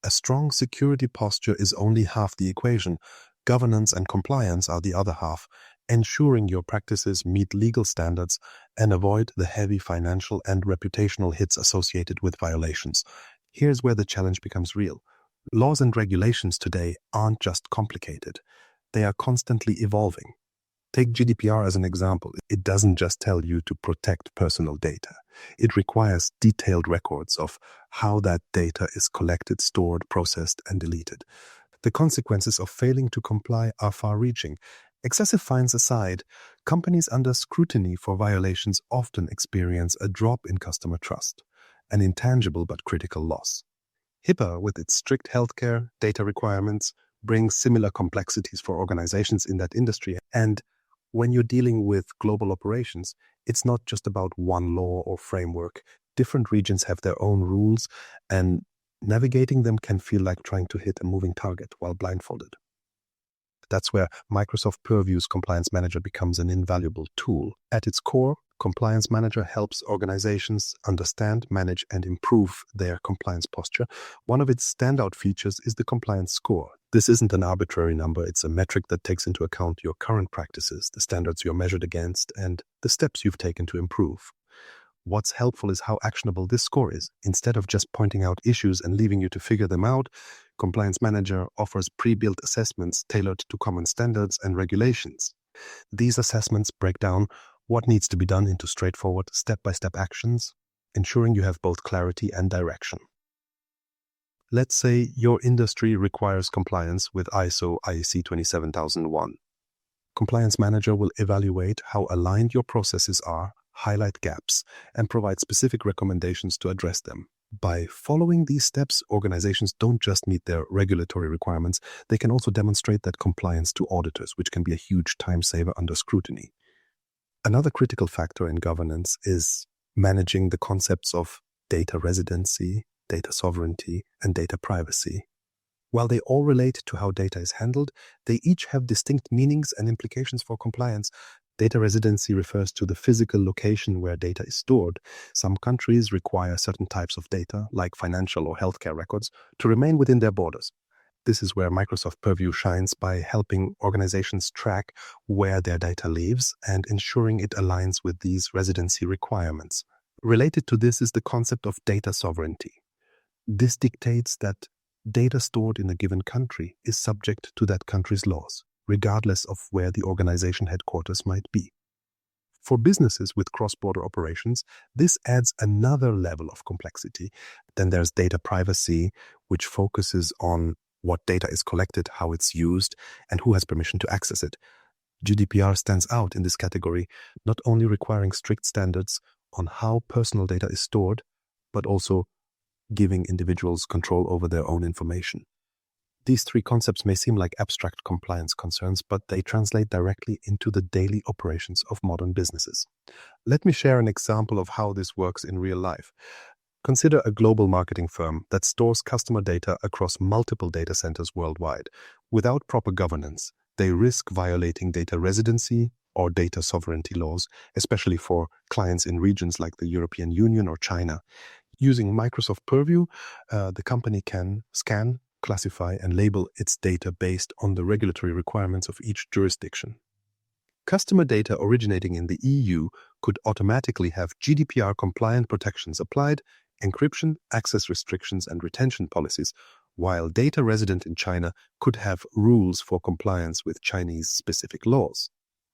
Speaker 1: A strong security posture is only half the equation. Governance and compliance are the other half, ensuring your practices meet legal standards and avoid the heavy financial and reputational hits associated with violations. Here's where the challenge becomes real. Laws and regulations today aren't just complicated. They are constantly evolving. Take GDPR as an example. It doesn't just tell you to protect personal data. It requires detailed records of how that data is collected, stored, processed, and deleted. The consequences of failing to comply are far-reaching. Excessive fines aside, companies under scrutiny for violations often experience a drop in customer trust, an intangible but critical loss. HIPAA, with its strict healthcare data requirements, brings similar complexities for organizations in that industry. And when you're dealing with global operations, it's not just about one law or framework. Different regions have their own rules, and navigating them can feel like trying to hit a moving target while blindfolded. That's where Microsoft Purview's Compliance Manager becomes an invaluable tool. At its core, Compliance Manager helps organizations understand, manage, and improve their compliance posture. One of its standout features is the compliance score. This isn't an arbitrary number. It's a metric that takes into account your current practices, the standards you're measured against, and the steps you've taken to improve. What's helpful is how actionable this score is. Instead of just pointing out issues and leaving you to figure them out, Compliance Manager offers pre-built assessments tailored to common standards and regulations. These assessments break down what needs to be done into straightforward, step-by-step actions, ensuring you have both clarity and direction. Let's say your industry requires compliance with ISO IEC 27001. Compliance Manager will evaluate how aligned your processes are, highlight gaps, and provide specific recommendations to address them. By following these steps, organizations don't just meet their regulatory requirements, they can also demonstrate that compliance to auditors, which can be a huge time saver under scrutiny. Another critical factor in governance is managing the concepts of data residency, data sovereignty, and data privacy. While they all relate to how data is handled, they each have distinct meanings and implications for compliance. Data residency refers to the physical location where data is stored. Some countries require certain types of data, like financial or healthcare records, to remain within their borders. This is where Microsoft Purview shines by helping organizations track where their data lives and ensuring it aligns with these residency requirements. Related to this is the concept of data sovereignty. This dictates that data stored in a given country is subject to that country's laws, regardless of where the organization headquarters might be. For businesses with cross-border operations, this adds another level of complexity. Then there's data privacy, which focuses on what data is collected, how it's used, and who has permission to access it. GDPR stands out in this category, not only requiring strict standards on how personal data is stored, but also giving individuals control over their own information. These three concepts may seem like abstract compliance concerns, but they translate directly into the daily operations of modern businesses. Let me share an example of how this works in real life. Consider a global marketing firm that stores customer data across multiple data centers worldwide. Without proper governance, they risk violating data residency or data sovereignty laws, especially for clients in regions like the European Union or China. Using Microsoft Purview, the company can scan, classify, and label its data based on the regulatory requirements of each jurisdiction. Customer data originating in the EU could automatically have GDPR-compliant protections applied, encryption, access restrictions, and retention policies, while data resident in China could have rules for compliance with Chinese-specific laws.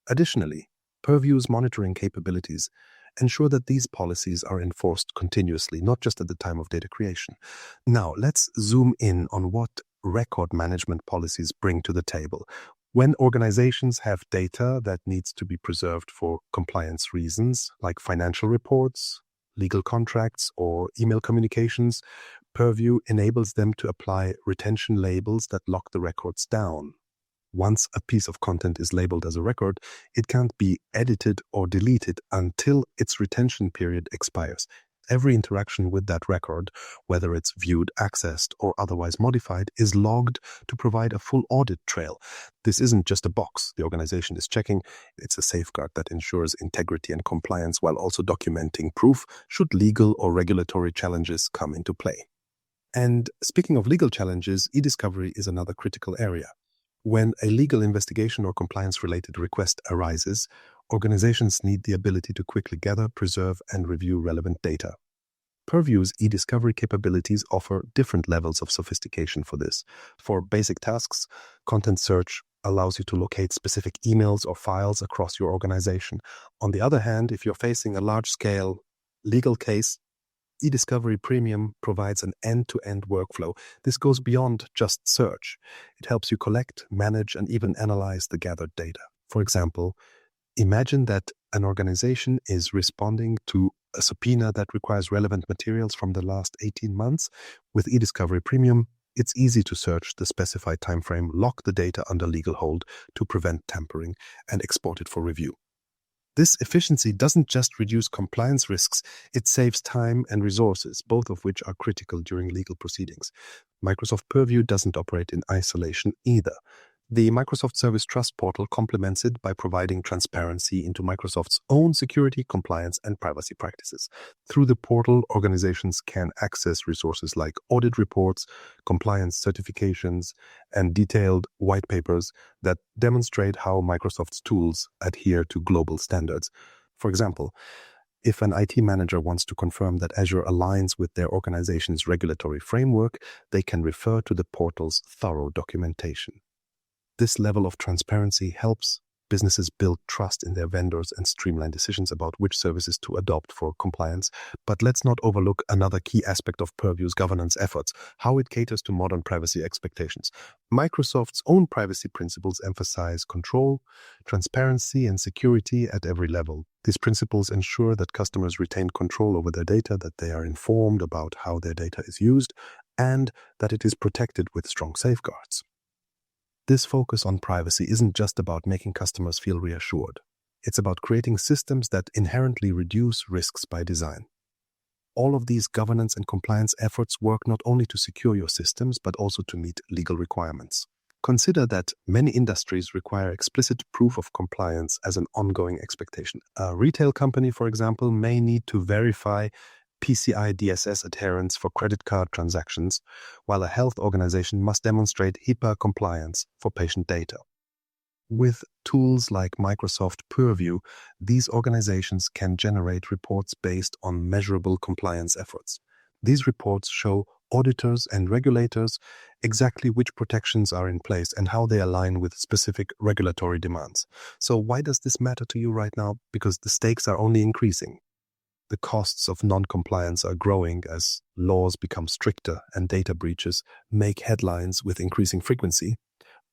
Speaker 1: Additionally, Purview's monitoring capabilities ensure that these policies are enforced continuously, not just at the time of data creation. Now, let's zoom in on what record management policies bring to the table. When organizations have data that needs to be preserved for compliance reasons, like financial reports, legal contracts, or email communications, Purview enables them to apply retention labels that lock the records down. Once a piece of content is labeled as a record, it can't be edited or deleted until its retention period expires. Every interaction with that record, whether it's viewed, accessed, or otherwise modified, is logged to provide a full audit trail. This isn't just a box the organization is checking. It's a safeguard that ensures integrity and compliance while also documenting proof should legal or regulatory challenges come into play. And speaking of legal challenges, e-discovery is another critical area. When a legal investigation or compliance-related request arises, organizations need the ability to quickly gather, preserve, and review relevant data. Purview's e-discovery capabilities offer different levels of sophistication for this. For basic tasks, content search allows you to locate specific emails or files across your organization. On the other hand, if you're facing a large-scale legal case, eDiscovery Premium provides an end-to-end workflow. This goes beyond just search. It helps you collect, manage, and even analyze the gathered data. For example, imagine that an organization is responding to a subpoena that requires relevant materials from the last 18 months. With eDiscovery Premium, it's easy to search the specified timeframe, lock the data under legal hold to prevent tampering, and export it for review. This efficiency doesn't just reduce compliance risks, it saves time and resources, both of which are critical during legal proceedings. Microsoft Purview doesn't operate in isolation either. The Microsoft Service Trust Portal complements it by providing transparency into Microsoft's own security, compliance, and privacy practices. Through the portal, organizations can access resources like audit reports, compliance certifications, and detailed white papers that demonstrate how Microsoft's tools adhere to global standards. For example, if an IT manager wants to confirm that Azure aligns with their organization's regulatory framework, they can refer to the portal's thorough documentation. This level of transparency helps businesses build trust in their vendors and streamline decisions about which services to adopt for compliance. But let's not overlook another key aspect of Purview's governance efforts, how it caters to modern privacy expectations. Microsoft's own privacy principles emphasize control, transparency, and security at every level. These principles ensure that customers retain control over their data, that they are informed about how their data is used, and that it is protected with strong safeguards. This focus on privacy isn't just about making customers feel reassured. It's about creating systems that inherently reduce risks by design. All of these governance and compliance efforts work not only to secure your systems, but also to meet legal requirements. Consider that many industries require explicit proof of compliance as an ongoing expectation. A retail company, for example, may need to verify PCI DSS adherence for credit card transactions, while a health organization must demonstrate HIPAA compliance for patient data. With tools like Microsoft Purview, these organizations can generate reports based on measurable compliance efforts. These reports show auditors and regulators exactly which protections are in place and how they align with specific regulatory demands. So why does this matter to you right now? Because the stakes are only increasing. The costs of non-compliance are growing as laws become stricter and data breaches make headlines with increasing frequency.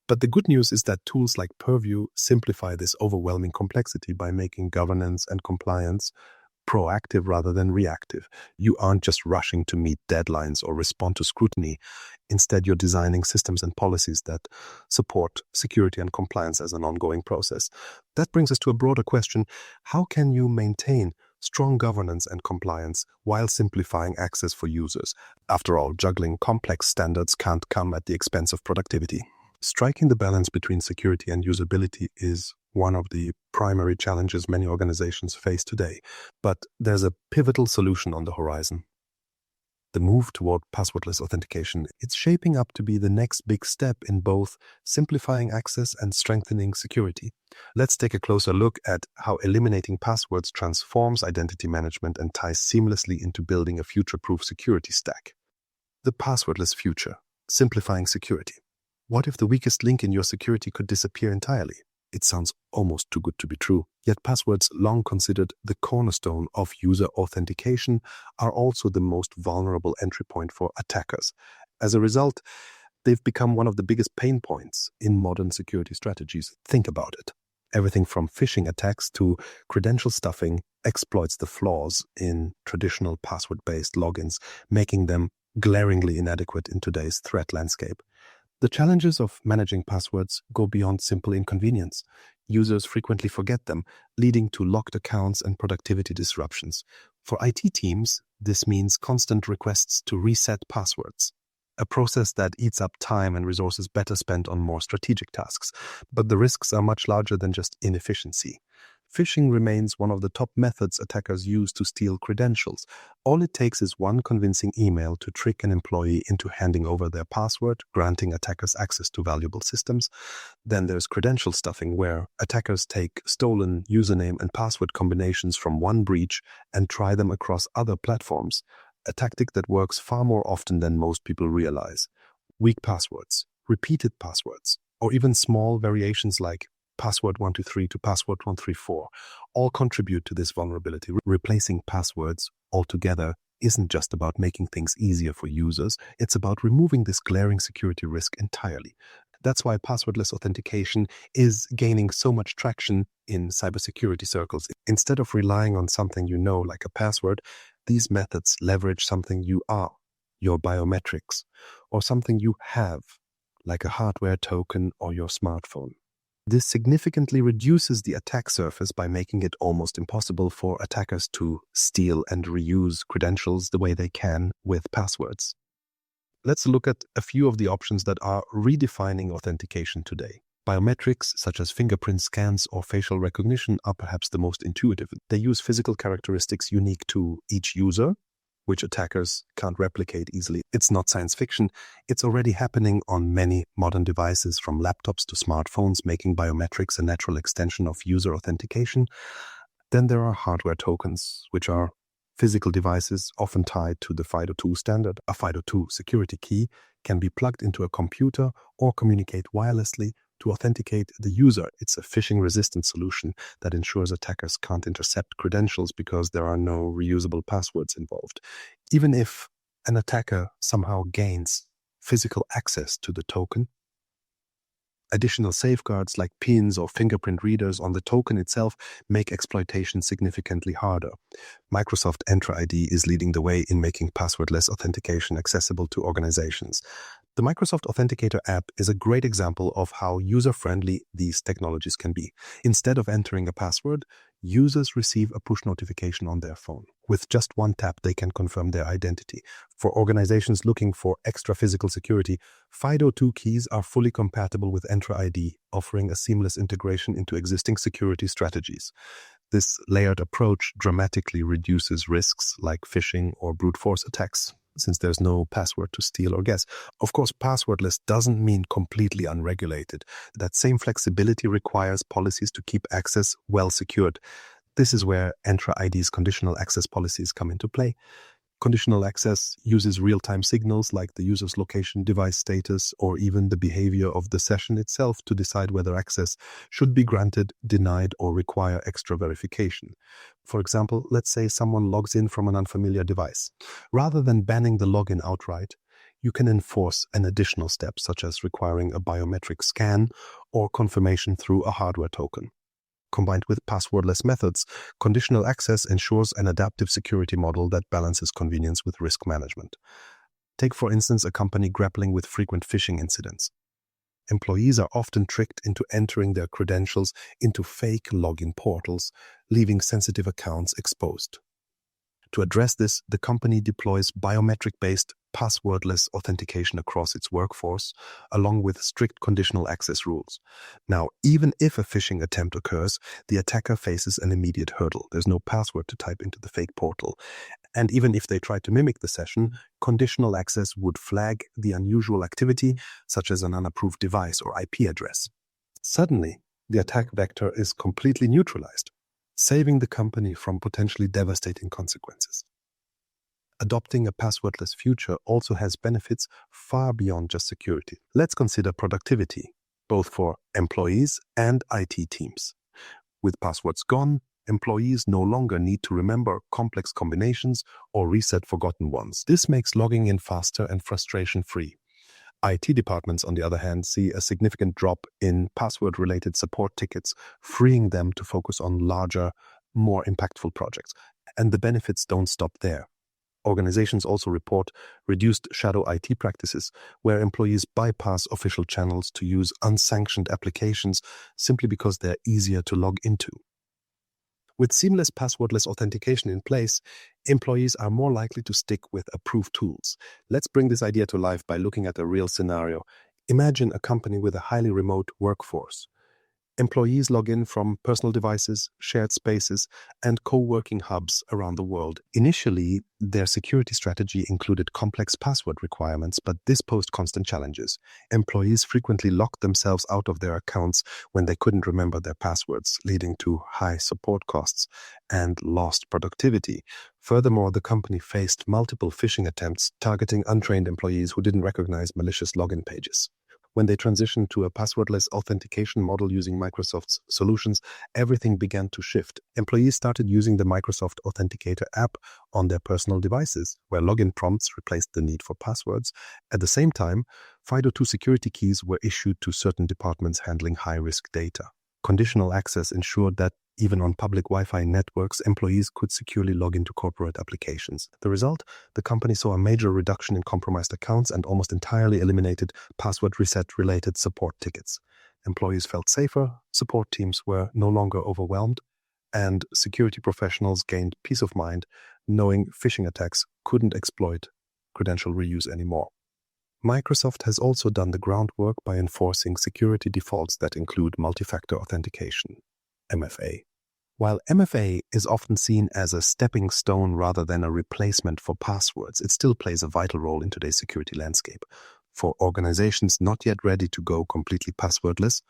Speaker 1: But the good news is that tools like Purview simplify this overwhelming complexity by making governance and compliance proactive rather than reactive. You aren't just rushing to meet deadlines or respond to scrutiny. Instead, you're designing systems and policies that support security and compliance as an ongoing process. That brings us to a broader question. How can you maintain strong governance and compliance while simplifying access for users? After all, juggling complex standards can't come at the expense of productivity. Striking the balance between security and usability is one of the primary challenges many organizations face today, but there's a pivotal solution on the horizon. The move toward passwordless authentication, it's shaping up to be the next big step in both simplifying access and strengthening security. Let's take a closer look at how eliminating passwords transforms identity management and ties seamlessly into building a future-proof security stack. The passwordless future, simplifying security. What if the weakest link in your security could disappear entirely? It sounds almost too good to be true. Yet passwords, long considered the cornerstone of user authentication, are also the most vulnerable entry point for attackers. As a result, they've become one of the biggest pain points in modern security strategies. Think about it. Everything from phishing attacks to credential stuffing exploits the flaws in traditional password-based logins, making them glaringly inadequate in today's threat landscape. The challenges of managing passwords go beyond simple inconvenience. Users frequently forget them, leading to locked accounts and productivity disruptions. For IT teams, this means constant requests to reset passwords, a process that eats up time and resources better spent on more strategic tasks. But the risks are much larger than just inefficiency. Phishing remains one of the top methods attackers use to steal credentials. All it takes is one convincing email to trick an employee into handing over their password, granting attackers access to valuable systems. Then there's credential stuffing, where attackers take stolen username and password combinations from one breach and try them across other platforms, a tactic that works far more often than most people realize. Weak passwords, repeated passwords, or even small variations like password 123 to password 134 all contribute to this vulnerability. Replacing passwords altogether isn't just about making things easier for users, it's about removing this glaring security risk entirely. That's why passwordless authentication is gaining so much traction in cybersecurity circles. Instead of relying on something you know, like a password, these methods leverage something you are, your biometrics, or something you have, like a hardware token or your smartphone. This significantly reduces the attack surface by making it almost impossible for attackers to steal and reuse credentials the way they can with passwords. Let's look at a few of the options that are redefining authentication today. Biometrics, such as fingerprint scans or facial recognition, are perhaps the most intuitive. They use physical characteristics unique to each user, which attackers can't replicate easily. It's not science fiction. It's already happening on many modern devices, from laptops to smartphones, making biometrics a natural extension of user authentication. Then there are hardware tokens, which are physical devices often tied to the FIDO2 standard. A FIDO2 security key can be plugged into a computer or communicate wirelessly to authenticate the user. It's a phishing-resistant solution that ensures attackers can't intercept credentials because there are no reusable passwords involved. Even if an attacker somehow gains physical access to the token, additional safeguards like pins or fingerprint readers on the token itself make exploitation significantly harder. Microsoft Entra ID is leading the way in making passwordless authentication accessible to organizations. The Microsoft Authenticator app is a great example of how user-friendly these technologies can be. Instead of entering a password, users receive a push notification on their phone. With just one tap, they can confirm their identity. For organizations looking for extra physical security, FIDO2 keys are fully compatible with Entra ID, offering a seamless integration into existing security strategies. This layered approach dramatically reduces risks like phishing or brute force attacks, since there's no password to steal or guess. Of course, passwordless doesn't mean completely unregulated. That same flexibility requires policies to keep access well secured. This is where Entra ID's conditional access policies come into play. Conditional access uses real-time signals like the user's location, device status, or even the behavior of the session itself to decide whether access should be granted, denied, or require extra verification. For example, let's say someone logs in from an unfamiliar device. Rather than banning the login outright, you can enforce an additional step, such as requiring a biometric scan or confirmation through a hardware token. Combined with passwordless methods, conditional access ensures an adaptive security model that balances convenience with risk management. Take, for instance, a company grappling with frequent phishing incidents. Employees are often tricked into entering their credentials into fake login portals, leaving sensitive accounts exposed. To address this, the company deploys biometric-based passwordless authentication across its workforce, along with strict conditional access rules. Now, even if a phishing attempt occurs, the attacker faces an immediate hurdle. There's no password to type into the fake portal. And even if they try to mimic the session, conditional access would flag the unusual activity, such as an unapproved device or IP address. Suddenly, the attack vector is completely neutralized, saving the company from potentially devastating consequences. Adopting a passwordless future also has benefits far beyond just security. Let's consider productivity, both for employees and IT teams. With passwords gone, employees no longer need to remember complex combinations or reset forgotten ones. This makes logging in faster and frustration-free. IT departments, on the other hand, see a significant drop in password-related support tickets, freeing them to focus on larger, more impactful projects. And the benefits don't stop there. Organizations also report reduced shadow IT practices, where employees bypass official channels to use unsanctioned applications simply because they're easier to log into. With seamless passwordless authentication in place, employees are more likely to stick with approved tools. Let's bring this idea to life by looking at a real scenario. Imagine a company with a highly remote workforce. Employees log in from personal devices, shared spaces, and co-working hubs around the world. Initially, their security strategy included complex password requirements, but this posed constant challenges. Employees frequently locked themselves out of their accounts when they couldn't remember their passwords, leading to high support costs and lost productivity. Furthermore, the company faced multiple phishing attempts targeting untrained employees who didn't recognize malicious login pages. When they transitioned to a passwordless authentication model using Microsoft's solutions, everything began to shift. Employees started using the Microsoft Authenticator app on their personal devices, where login prompts replaced the need for passwords. At the same time, FIDO2 security keys were issued to certain departments handling high-risk data. Conditional access ensured that even on public Wi-Fi networks, employees could securely log into corporate applications. The result? The company saw a major reduction in compromised accounts and almost entirely eliminated password reset-related support tickets. Employees felt safer, support teams were no longer overwhelmed, and security professionals gained peace of mind knowing phishing attacks couldn't exploit credential reuse anymore. Microsoft has also done the groundwork by enforcing security defaults that include multi-factor authentication, MFA. While MFA is often seen as a stepping stone rather than a replacement for passwords, it still plays a vital role in today's security landscape. For organizations not yet ready to go completely passwordless,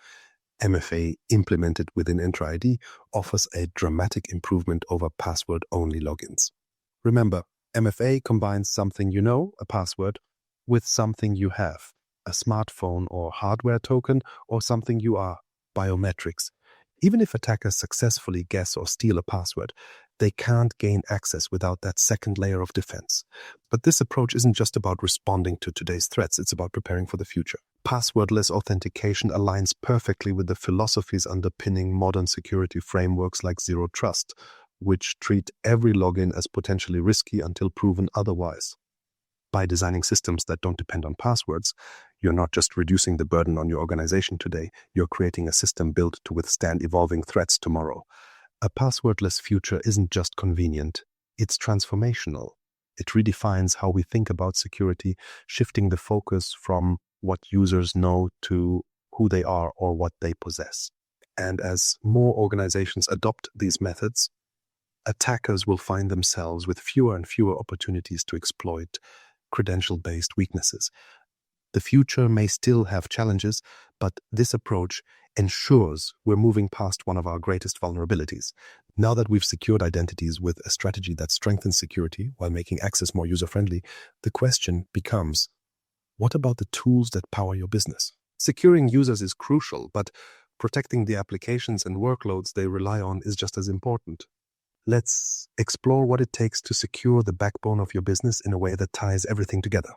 Speaker 1: MFA implemented within Entra ID offers a dramatic improvement over password-only logins. Remember, MFA combines something you know, a password, with something you have, a smartphone or hardware token, or something you are, biometrics. Even if attackers successfully guess or steal a password, they can't gain access without that second layer of defense. But this approach isn't just about responding to today's threats, it's about preparing for the future. Passwordless authentication aligns perfectly with the philosophies underpinning modern security frameworks like Zero Trust, which treat every login as potentially risky until proven otherwise. By designing systems that don't depend on passwords, you're not just reducing the burden on your organization today, you're creating a system built to withstand evolving threats tomorrow. A passwordless future isn't just convenient, it's transformational. It redefines how we think about security, shifting the focus from what users know to who they are or what they possess. And as more organizations adopt these methods, attackers will find themselves with fewer and fewer opportunities to exploit credential-based weaknesses. The future may still have challenges, but this approach ensures we're moving past one of our greatest vulnerabilities. Now that we've secured identities with a strategy that strengthens security while making access more user-friendly, the question becomes, what about the tools that power your business? Securing users is crucial, but protecting the applications and workloads they rely on is just as important. Let's explore what it takes to secure the backbone of your business in a way that ties everything together.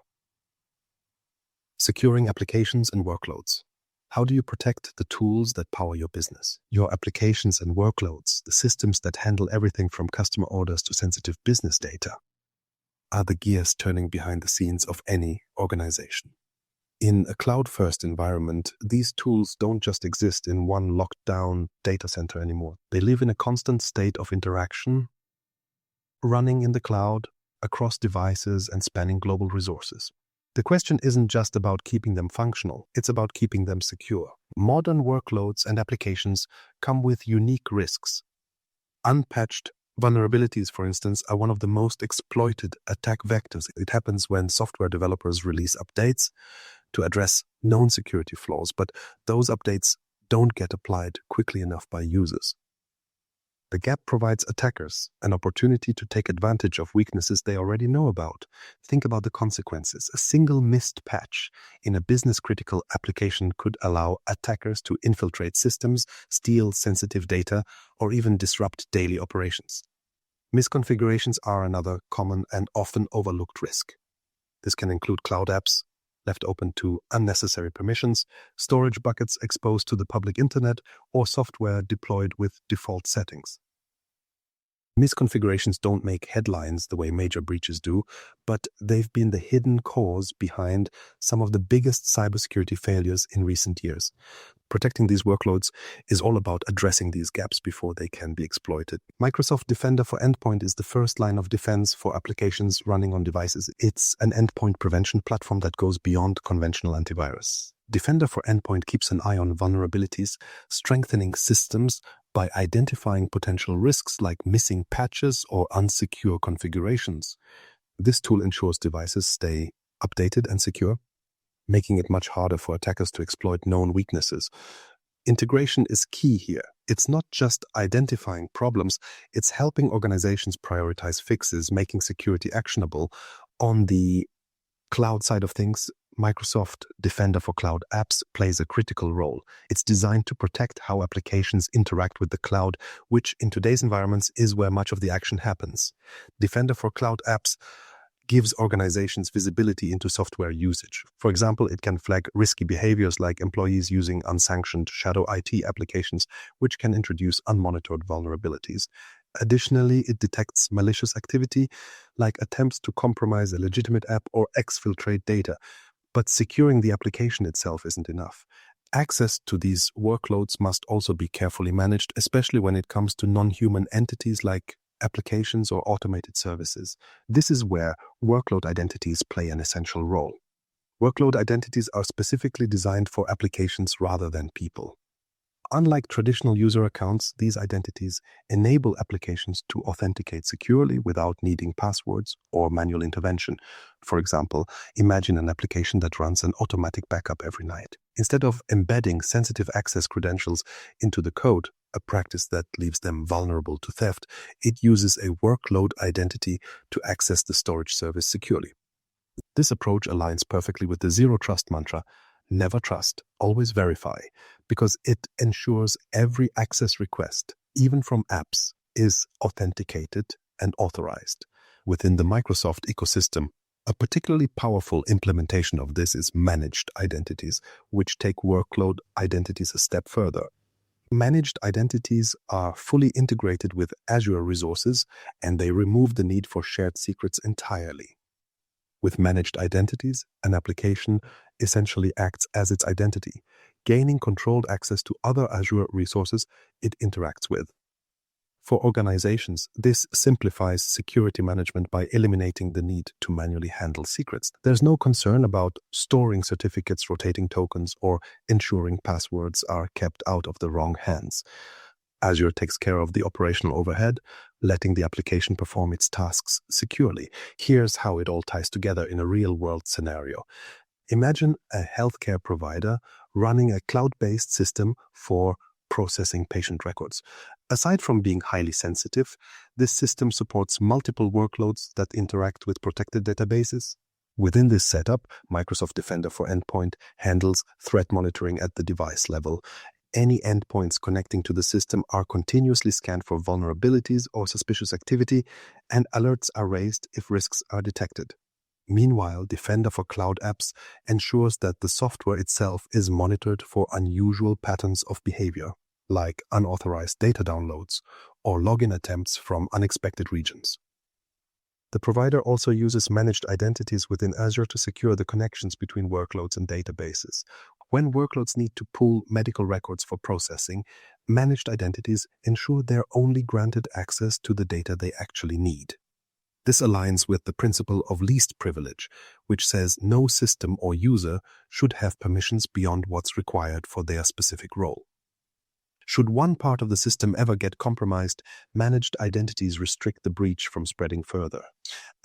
Speaker 1: Securing applications and workloads. How do you protect the tools that power your business? Your applications and workloads, the systems that handle everything from customer orders to sensitive business data, are the gears turning behind the scenes of any organization. In a cloud-first environment, these tools don't just exist in one locked-down data center anymore. They live in a constant state of interaction, running in the cloud, across devices, and spanning global resources. The question isn't just about keeping them functional, it's about keeping them secure. Modern workloads and applications come with unique risks. Unpatched vulnerabilities, for instance, are one of the most exploited attack vectors. It happens when software developers release updates to address known security flaws, but those updates don't get applied quickly enough by users. The gap provides attackers an opportunity to take advantage of weaknesses they already know about. Think about the consequences. A single missed patch in a business-critical application could allow attackers to infiltrate systems, steal sensitive data, or even disrupt daily operations. Misconfigurations are another common and often overlooked risk. This can include cloud apps left open to unnecessary permissions, storage buckets exposed to the public internet, or software deployed with default settings. Misconfigurations don't make headlines the way major breaches do, but they've been the hidden cause behind some of the biggest cybersecurity failures in recent years. Protecting these workloads is all about addressing these gaps before they can be exploited. Microsoft Defender for Endpoint is the first line of defense for applications running on devices. It's an endpoint prevention platform that goes beyond conventional antivirus. Defender for Endpoint keeps an eye on vulnerabilities, strengthening systems by identifying potential risks like missing patches or unsecure configurations. This tool ensures devices stay updated and secure, making it much harder for attackers to exploit known weaknesses. Integration is key here. It's not just identifying problems, it's helping organizations prioritize fixes, making security actionable. On the cloud side of things, Microsoft Defender for Cloud Apps plays a critical role. It's designed to protect how applications interact with the cloud, which in today's environments is where much of the action happens. Defender for Cloud Apps gives organizations visibility into software usage. For example, it can flag risky behaviors like employees using unsanctioned shadow IT applications, which can introduce unmonitored vulnerabilities. Additionally, it detects malicious activity like attempts to compromise a legitimate app or exfiltrate data. But securing the application itself isn't enough. Access to these workloads must also be carefully managed, especially when it comes to non-human entities like applications or automated services. This is where workload identities play an essential role. Workload identities are specifically designed for applications rather than people. Unlike traditional user accounts, these identities enable applications to authenticate securely without needing passwords or manual intervention. For example, imagine an application that runs an automatic backup every night. Instead of embedding sensitive access credentials into the code, a practice that leaves them vulnerable to theft, it uses a workload identity to access the storage service securely. This approach aligns perfectly with the zero trust mantra, never trust, always verify, because it ensures every access request, even from apps, is authenticated and authorized. Within the Microsoft ecosystem, a particularly powerful implementation of this is managed identities, which take workload identities a step further. Managed identities are fully integrated with Azure resources, and they remove the need for shared secrets entirely. With managed identities, an application essentially acts as its identity, gaining controlled access to other Azure resources it interacts with. For organizations, this simplifies security management by eliminating the need to manually handle secrets. There's no concern about storing certificates, rotating tokens, or ensuring passwords are kept out of the wrong hands. Azure takes care of the operational overhead, letting the application perform its tasks securely. Here's how it all ties together in a real-world scenario. Imagine a healthcare provider running a cloud-based system for processing patient records. Aside from being highly sensitive, this system supports multiple workloads that interact with protected databases. Within this setup, Microsoft Defender for Endpoint handles threat monitoring at the device level. Any endpoints connecting to the system are continuously scanned for vulnerabilities or suspicious activity, and alerts are raised if risks are detected. Meanwhile, Defender for Cloud Apps ensures that the software itself is monitored for unusual patterns of behavior, like unauthorized data downloads or login attempts from unexpected regions. The provider also uses managed identities within Azure to secure the connections between workloads and databases. When workloads need to pull medical records for processing, managed identities ensure they're only granted access to the data they actually need. This aligns with the principle of least privilege, which says no system or user should have permissions beyond what's required for their specific role. Should one part of the system ever get compromised, managed identities restrict the breach from spreading further.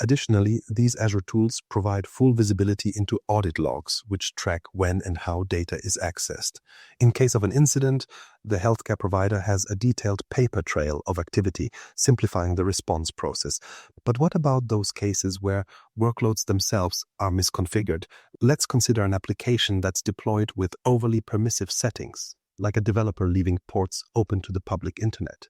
Speaker 1: Additionally, these Azure tools provide full visibility into audit logs, which track when and how data is accessed. In case of an incident, the healthcare provider has a detailed paper trail of activity, simplifying the response process. But what about those cases where workloads themselves are misconfigured? Let's consider an application that's deployed with overly permissive settings, like a developer leaving ports open to the public internet.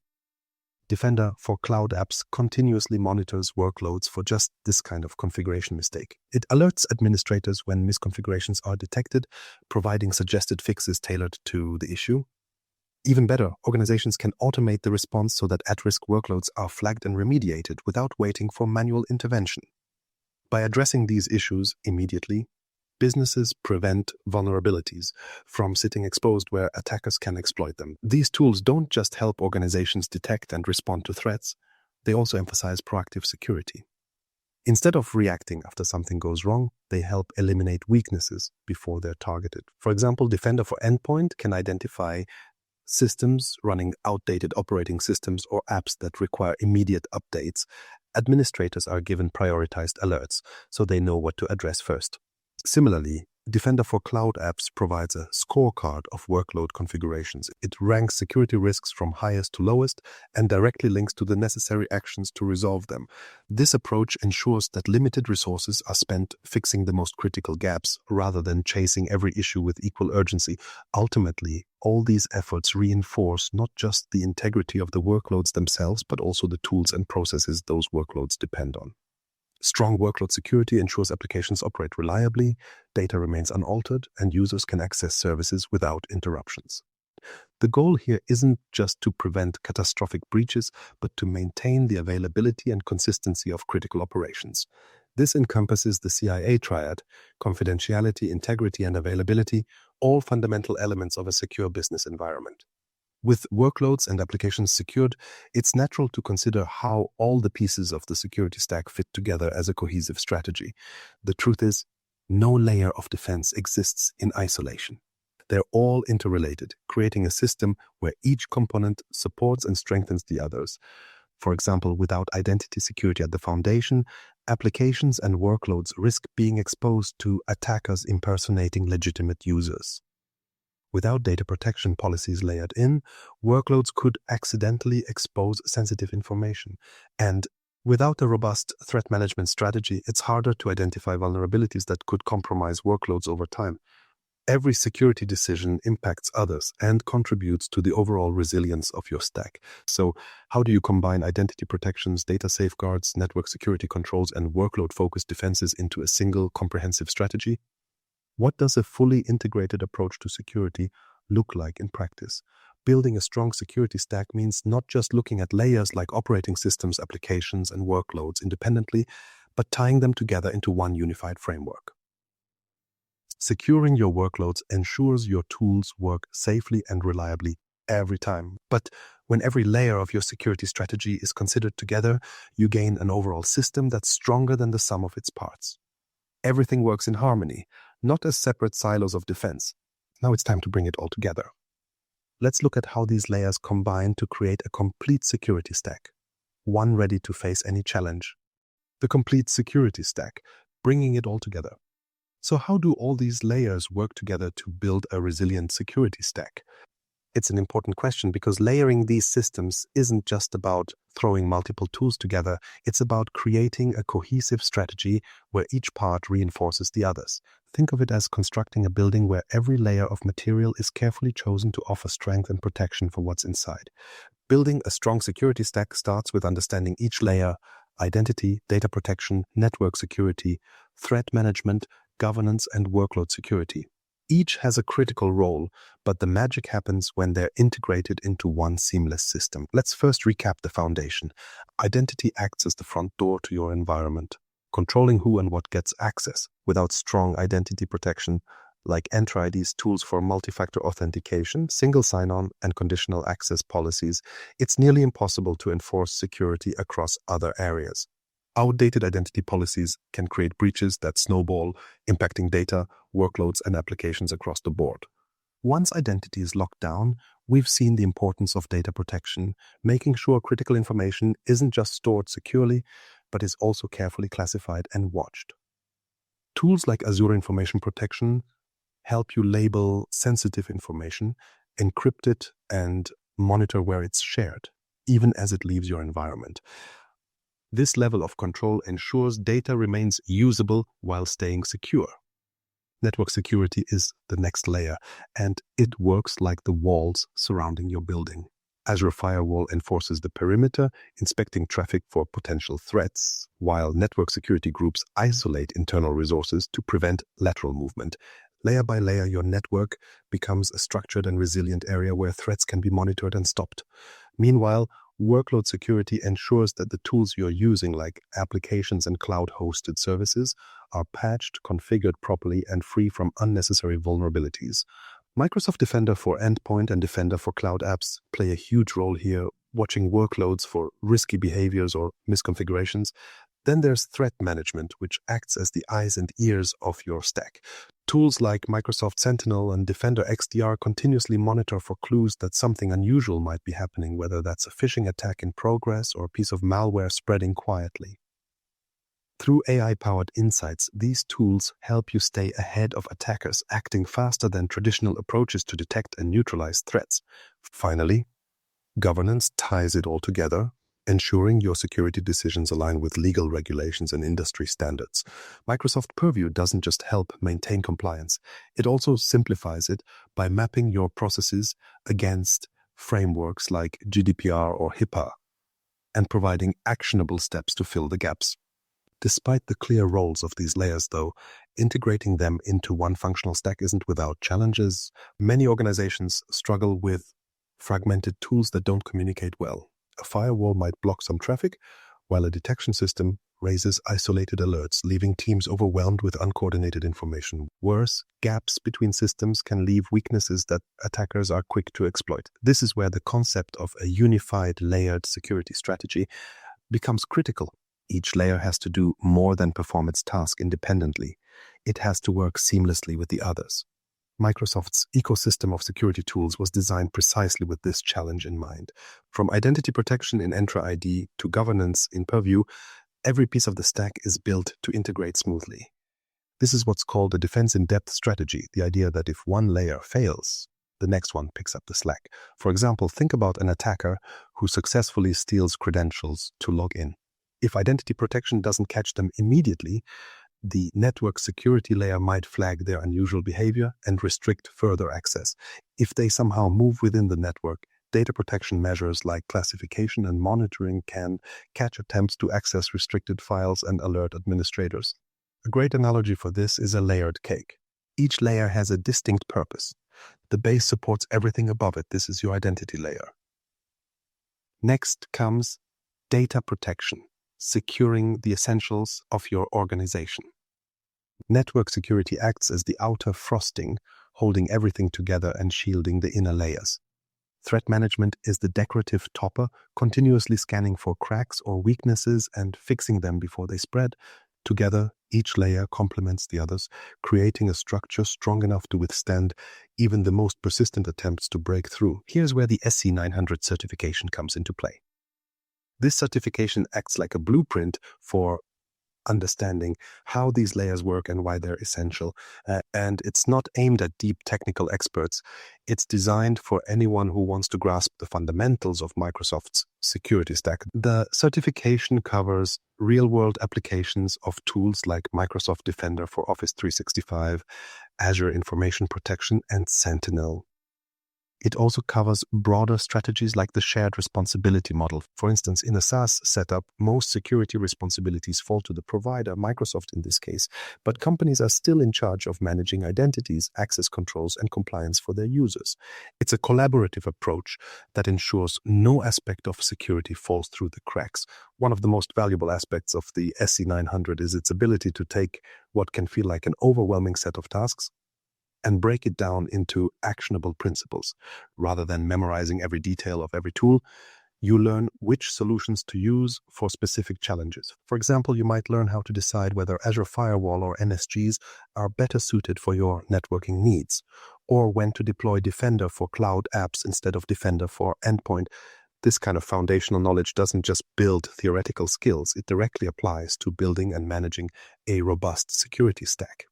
Speaker 1: Defender for Cloud Apps continuously monitors workloads for just this kind of configuration mistake. It alerts administrators when misconfigurations are detected, providing suggested fixes tailored to the issue. Even better, organizations can automate the response so that at-risk workloads are flagged and remediated without waiting for manual intervention. By addressing these issues immediately, businesses prevent vulnerabilities from sitting exposed where attackers can exploit them. These tools don't just help organizations detect and respond to threats, they also emphasize proactive security. Instead of reacting after something goes wrong, they help eliminate weaknesses before they're targeted. For example, Defender for Endpoint can identify systems running outdated operating systems or apps that require immediate updates. Administrators are given prioritized alerts, so they know what to address first. Similarly, Defender for Cloud Apps provides a scorecard of workload configurations. It ranks security risks from highest to lowest and directly links to the necessary actions to resolve them. This approach ensures that limited resources are spent fixing the most critical gaps rather than chasing every issue with equal urgency. Ultimately, all these efforts reinforce not just the integrity of the workloads themselves, but also the tools and processes those workloads depend on. Strong workload security ensures applications operate reliably, data remains unaltered, and users can access services without interruptions. The goal here isn't just to prevent catastrophic breaches, but to maintain the availability and consistency of critical operations. This encompasses the CIA Triad: confidentiality, integrity, and availability, all fundamental elements of a secure business environment. With workloads and applications secured, it's natural to consider how all the pieces of the security stack fit together as a cohesive strategy. The truth is, no layer of defense exists in isolation. They're all interrelated, creating a system where each component supports and strengthens the others. For example, without identity security at the foundation, applications and workloads risk being exposed to attackers impersonating legitimate users. Without data protection policies layered in, workloads could accidentally expose sensitive information. And without a robust threat management strategy, it's harder to identify vulnerabilities that could compromise workloads over time. Every security decision impacts others and contributes to the overall resilience of your stack. So, how do you combine identity protections, data safeguards, network security controls, and workload-focused defenses into a single comprehensive strategy? What does a fully integrated approach to security look like in practice? Building a strong security stack means not just looking at layers like operating systems, applications, and workloads independently, but tying them together into one unified framework. Securing your workloads ensures your tools work safely and reliably every time. But when every layer of your security strategy is considered together, you gain an overall system that's stronger than the sum of its parts. Everything works in harmony, not as separate silos of defense. Now it's time to bring it all together. Let's look at how these layers combine to create a complete security stack, one ready to face any challenge. The complete security stack, bringing it all together. So how do all these layers work together to build a resilient security stack? It's an important question because layering these systems isn't just about throwing multiple tools together, it's about creating a cohesive strategy where each part reinforces the others. Think of it as constructing a building where every layer of material is carefully chosen to offer strength and protection for what's inside. Building a strong security stack starts with understanding each layer: identity, data protection, network security, threat management, governance, and workload security. Each has a critical role, but the magic happens when they're integrated into one seamless system. Let's first recap the foundation. Identity acts as the front door to your environment, controlling who and what gets access. Without strong identity protection, like Entra ID's tools for multifactor authentication, single sign-on, and conditional access policies, it's nearly impossible to enforce security across other areas. Outdated identity policies can create breaches that snowball, impacting data, workloads, and applications across the board. Once identity is locked down, we've seen the importance of data protection, making sure critical information isn't just stored securely, but is also carefully classified and watched. Tools like Azure Information Protection help you label sensitive information, encrypt it, and monitor where it's shared, even as it leaves your environment. This level of control ensures data remains usable while staying secure. Network security is the next layer, and it works like the walls surrounding your building. Azure Firewall enforces the perimeter, inspecting traffic for potential threats, while network security groups isolate internal resources to prevent lateral movement. Layer by layer, your network becomes a structured and resilient area where threats can be monitored and stopped. Meanwhile, workload security ensures that the tools you're using, like applications and cloud-hosted services, are patched, configured properly, and free from unnecessary vulnerabilities. Microsoft Defender for Endpoint and Defender for Cloud Apps play a huge role here, watching workloads for risky behaviors or misconfigurations. Then there's threat management, which acts as the eyes and ears of your stack. Tools like Microsoft Sentinel and Defender XDR continuously monitor for clues that something unusual might be happening, whether that's a phishing attack in progress or a piece of malware spreading quietly. Through AI-powered insights, these tools help you stay ahead of attackers, acting faster than traditional approaches to detect and neutralize threats. Finally, governance ties it all together, ensuring your security decisions align with legal regulations and industry standards. Microsoft Purview doesn't just help maintain compliance, it also simplifies it by mapping your processes against frameworks like GDPR or HIPAA and providing actionable steps to fill the gaps. Despite the clear roles of these layers, though, integrating them into one functional stack isn't without challenges. Many organizations struggle with fragmented tools that don't communicate well. A firewall might block some traffic, while a detection system raises isolated alerts, leaving teams overwhelmed with uncoordinated information. Worse, gaps between systems can leave weaknesses that attackers are quick to exploit. This is where the concept of a unified layered security strategy becomes critical. Each layer has to do more than perform its task independently. It has to work seamlessly with the others. Microsoft's ecosystem of security tools was designed precisely with this challenge in mind. From identity protection in Entra ID to governance in Purview, every piece of the stack is built to integrate smoothly. This is what's called a defense-in-depth strategy, the idea that if one layer fails, the next one picks up the slack. For example, think about an attacker who successfully steals credentials to log in. If identity protection doesn't catch them immediately, the network security layer might flag their unusual behavior and restrict further access. If they somehow move within the network, data protection measures like classification and monitoring can catch attempts to access restricted files and alert administrators. A great analogy for this is a layered cake. Each layer has a distinct purpose. The base supports everything above it. This is your identity layer. Next comes data protection, securing the essentials of your organization. Network security acts as the outer frosting, holding everything together and shielding the inner layers. Threat management is the decorative topper, continuously scanning for cracks or weaknesses and fixing them before they spread. Together, each layer complements the others, creating a structure strong enough to withstand even the most persistent attempts to break through. Here's where the SC900 certification comes into play. This certification acts like a blueprint for understanding how these layers work and why they're essential. And it's not aimed at deep technical experts. It's designed for anyone who wants to grasp the fundamentals of Microsoft's security stack. The certification covers real-world applications of tools like Microsoft Defender for Office 365, Azure Information Protection, and Sentinel. It also covers broader strategies like the shared responsibility model. For instance, in a SaaS setup, most security responsibilities fall to the provider, Microsoft in this case, but companies are still in charge of managing identities, access controls, and compliance for their users. It's a collaborative approach that ensures no aspect of security falls through the cracks. One of the most valuable aspects of the SC900 is its ability to take what can feel like an overwhelming set of tasks and break it down into actionable principles. Rather than memorizing every detail of every tool, you learn which solutions to use for specific challenges. For example, you might learn how to decide whether Azure Firewall or NSGs are better suited for your networking needs, or when to deploy Defender for cloud apps instead of Defender for endpoint. This kind of foundational knowledge doesn't just build theoretical skills, it directly applies to building and managing a robust security stack.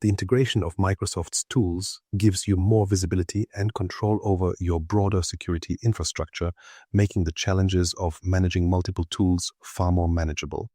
Speaker 1: The integration of Microsoft's tools gives you more visibility and control over your broader security infrastructure, making the challenges of managing multiple tools far more manageable.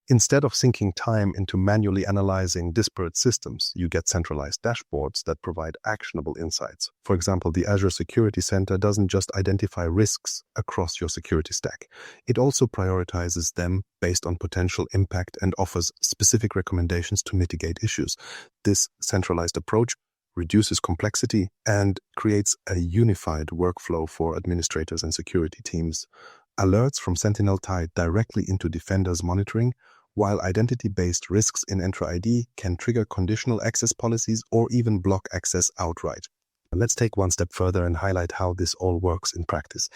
Speaker 1: Instead of sinking time into manually analyzing disparate systems, you get centralized dashboards that provide actionable insights. For example, the Azure Security Center doesn't just identify risks across your security stack. It also prioritizes them based on potential impact and offers specific recommendations to mitigate issues. This centralized approach reduces complexity and creates a unified workflow for administrators and security teams. Alerts from Sentinel tie directly into Defender's monitoring, while identity-based risks in Entra ID can trigger conditional access policies or even block access outright. Let's take one step further and highlight how this all works in practice.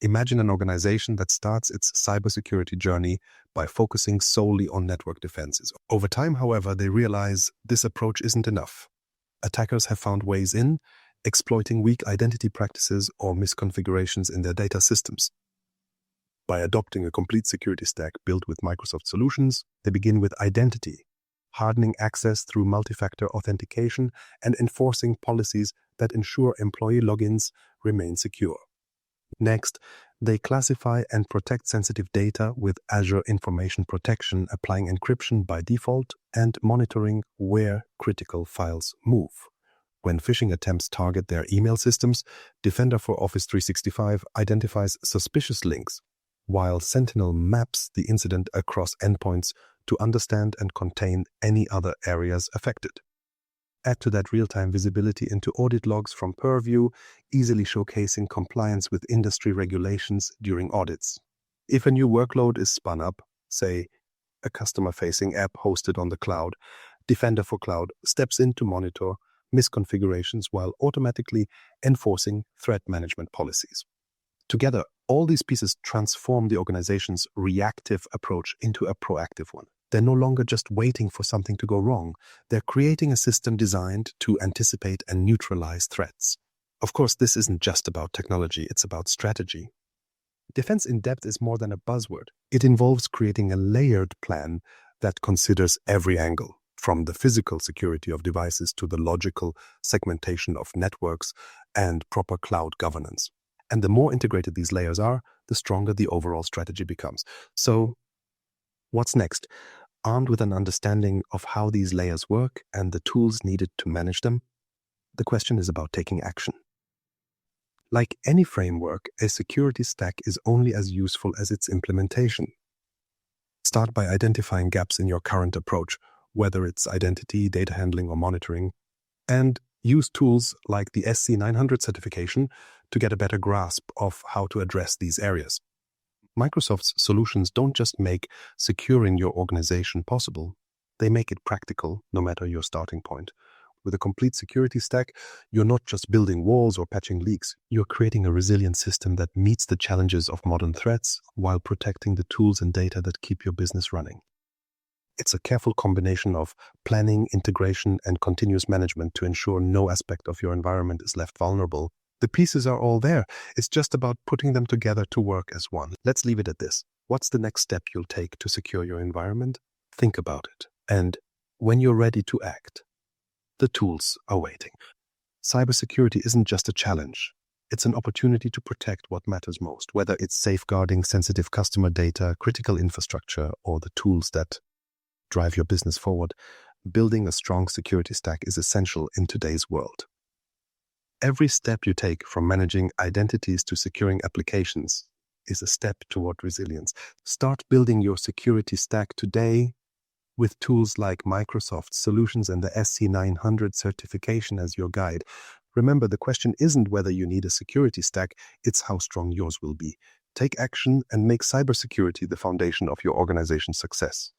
Speaker 1: Imagine an organization that starts its cybersecurity journey by focusing solely on network defenses. Over time, however, they realize this approach isn't enough. Attackers have found ways in, exploiting weak identity practices or misconfigurations in their data systems. By adopting a complete security stack built with Microsoft solutions, they begin with identity, hardening access through multi-factor authentication and enforcing policies that ensure employee logins remain secure. Next, they classify and protect sensitive data with Azure Information Protection, applying encryption by default and monitoring where critical files move. When phishing attempts target their email systems, Defender for Office 365 identifies suspicious links, while Sentinel maps the incident across endpoints to understand and contain any other areas affected. Add to that real-time visibility into audit logs from Purview, easily showcasing compliance with industry regulations during audits. If a new workload is spun up, say a customer-facing app hosted on the cloud, Defender for Cloud steps in to monitor misconfigurations while automatically enforcing threat management policies. Together, all these pieces transform the organization's reactive approach into a proactive one. They're no longer just waiting for something to go wrong. They're creating a system designed to anticipate and neutralize threats. Of course, this isn't just about technology, it's about strategy. Defense in depth is more than a buzzword. It involves creating a layered plan that considers every angle, from the physical security of devices to the logical segmentation of networks and proper cloud governance. And the more integrated these layers are, the stronger the overall strategy becomes. So, what's next? Armed with an understanding of how these layers work and the tools needed to manage them, the question is about taking action. Like any framework, a security stack is only as useful as its implementation. Start by identifying gaps in your current approach, whether it's identity, data handling, or monitoring, and use tools like the SC900 certification to get a better grasp of how to address these areas. Microsoft's solutions don't just make securing your organization possible, they make it practical no matter your starting point. With a complete security stack, you're not just building walls or patching leaks, you're creating a resilient system that meets the challenges of modern threats while protecting the tools and data that keep your business running. It's a careful combination of planning, integration, and continuous management to ensure no aspect of your environment is left vulnerable. The pieces are all there. It's just about putting them together to work as one. Let's leave it at this. What's the next step you'll take to secure your environment? Think about it. And when you're ready to act, the tools are waiting. Cybersecurity isn't just a challenge. It's an opportunity to protect what matters most, whether it's safeguarding sensitive customer data, critical infrastructure, or the tools that drive your business forward. Building a strong security stack is essential in today's world. Every step you take from managing identities to securing applications is a step toward resilience. Start building your security stack today with tools like Microsoft solutions and the SC900 certification as your guide. Remember, the question isn't whether you need a security stack, it's how strong yours will be. Take action and make cybersecurity the foundation of your organization's success.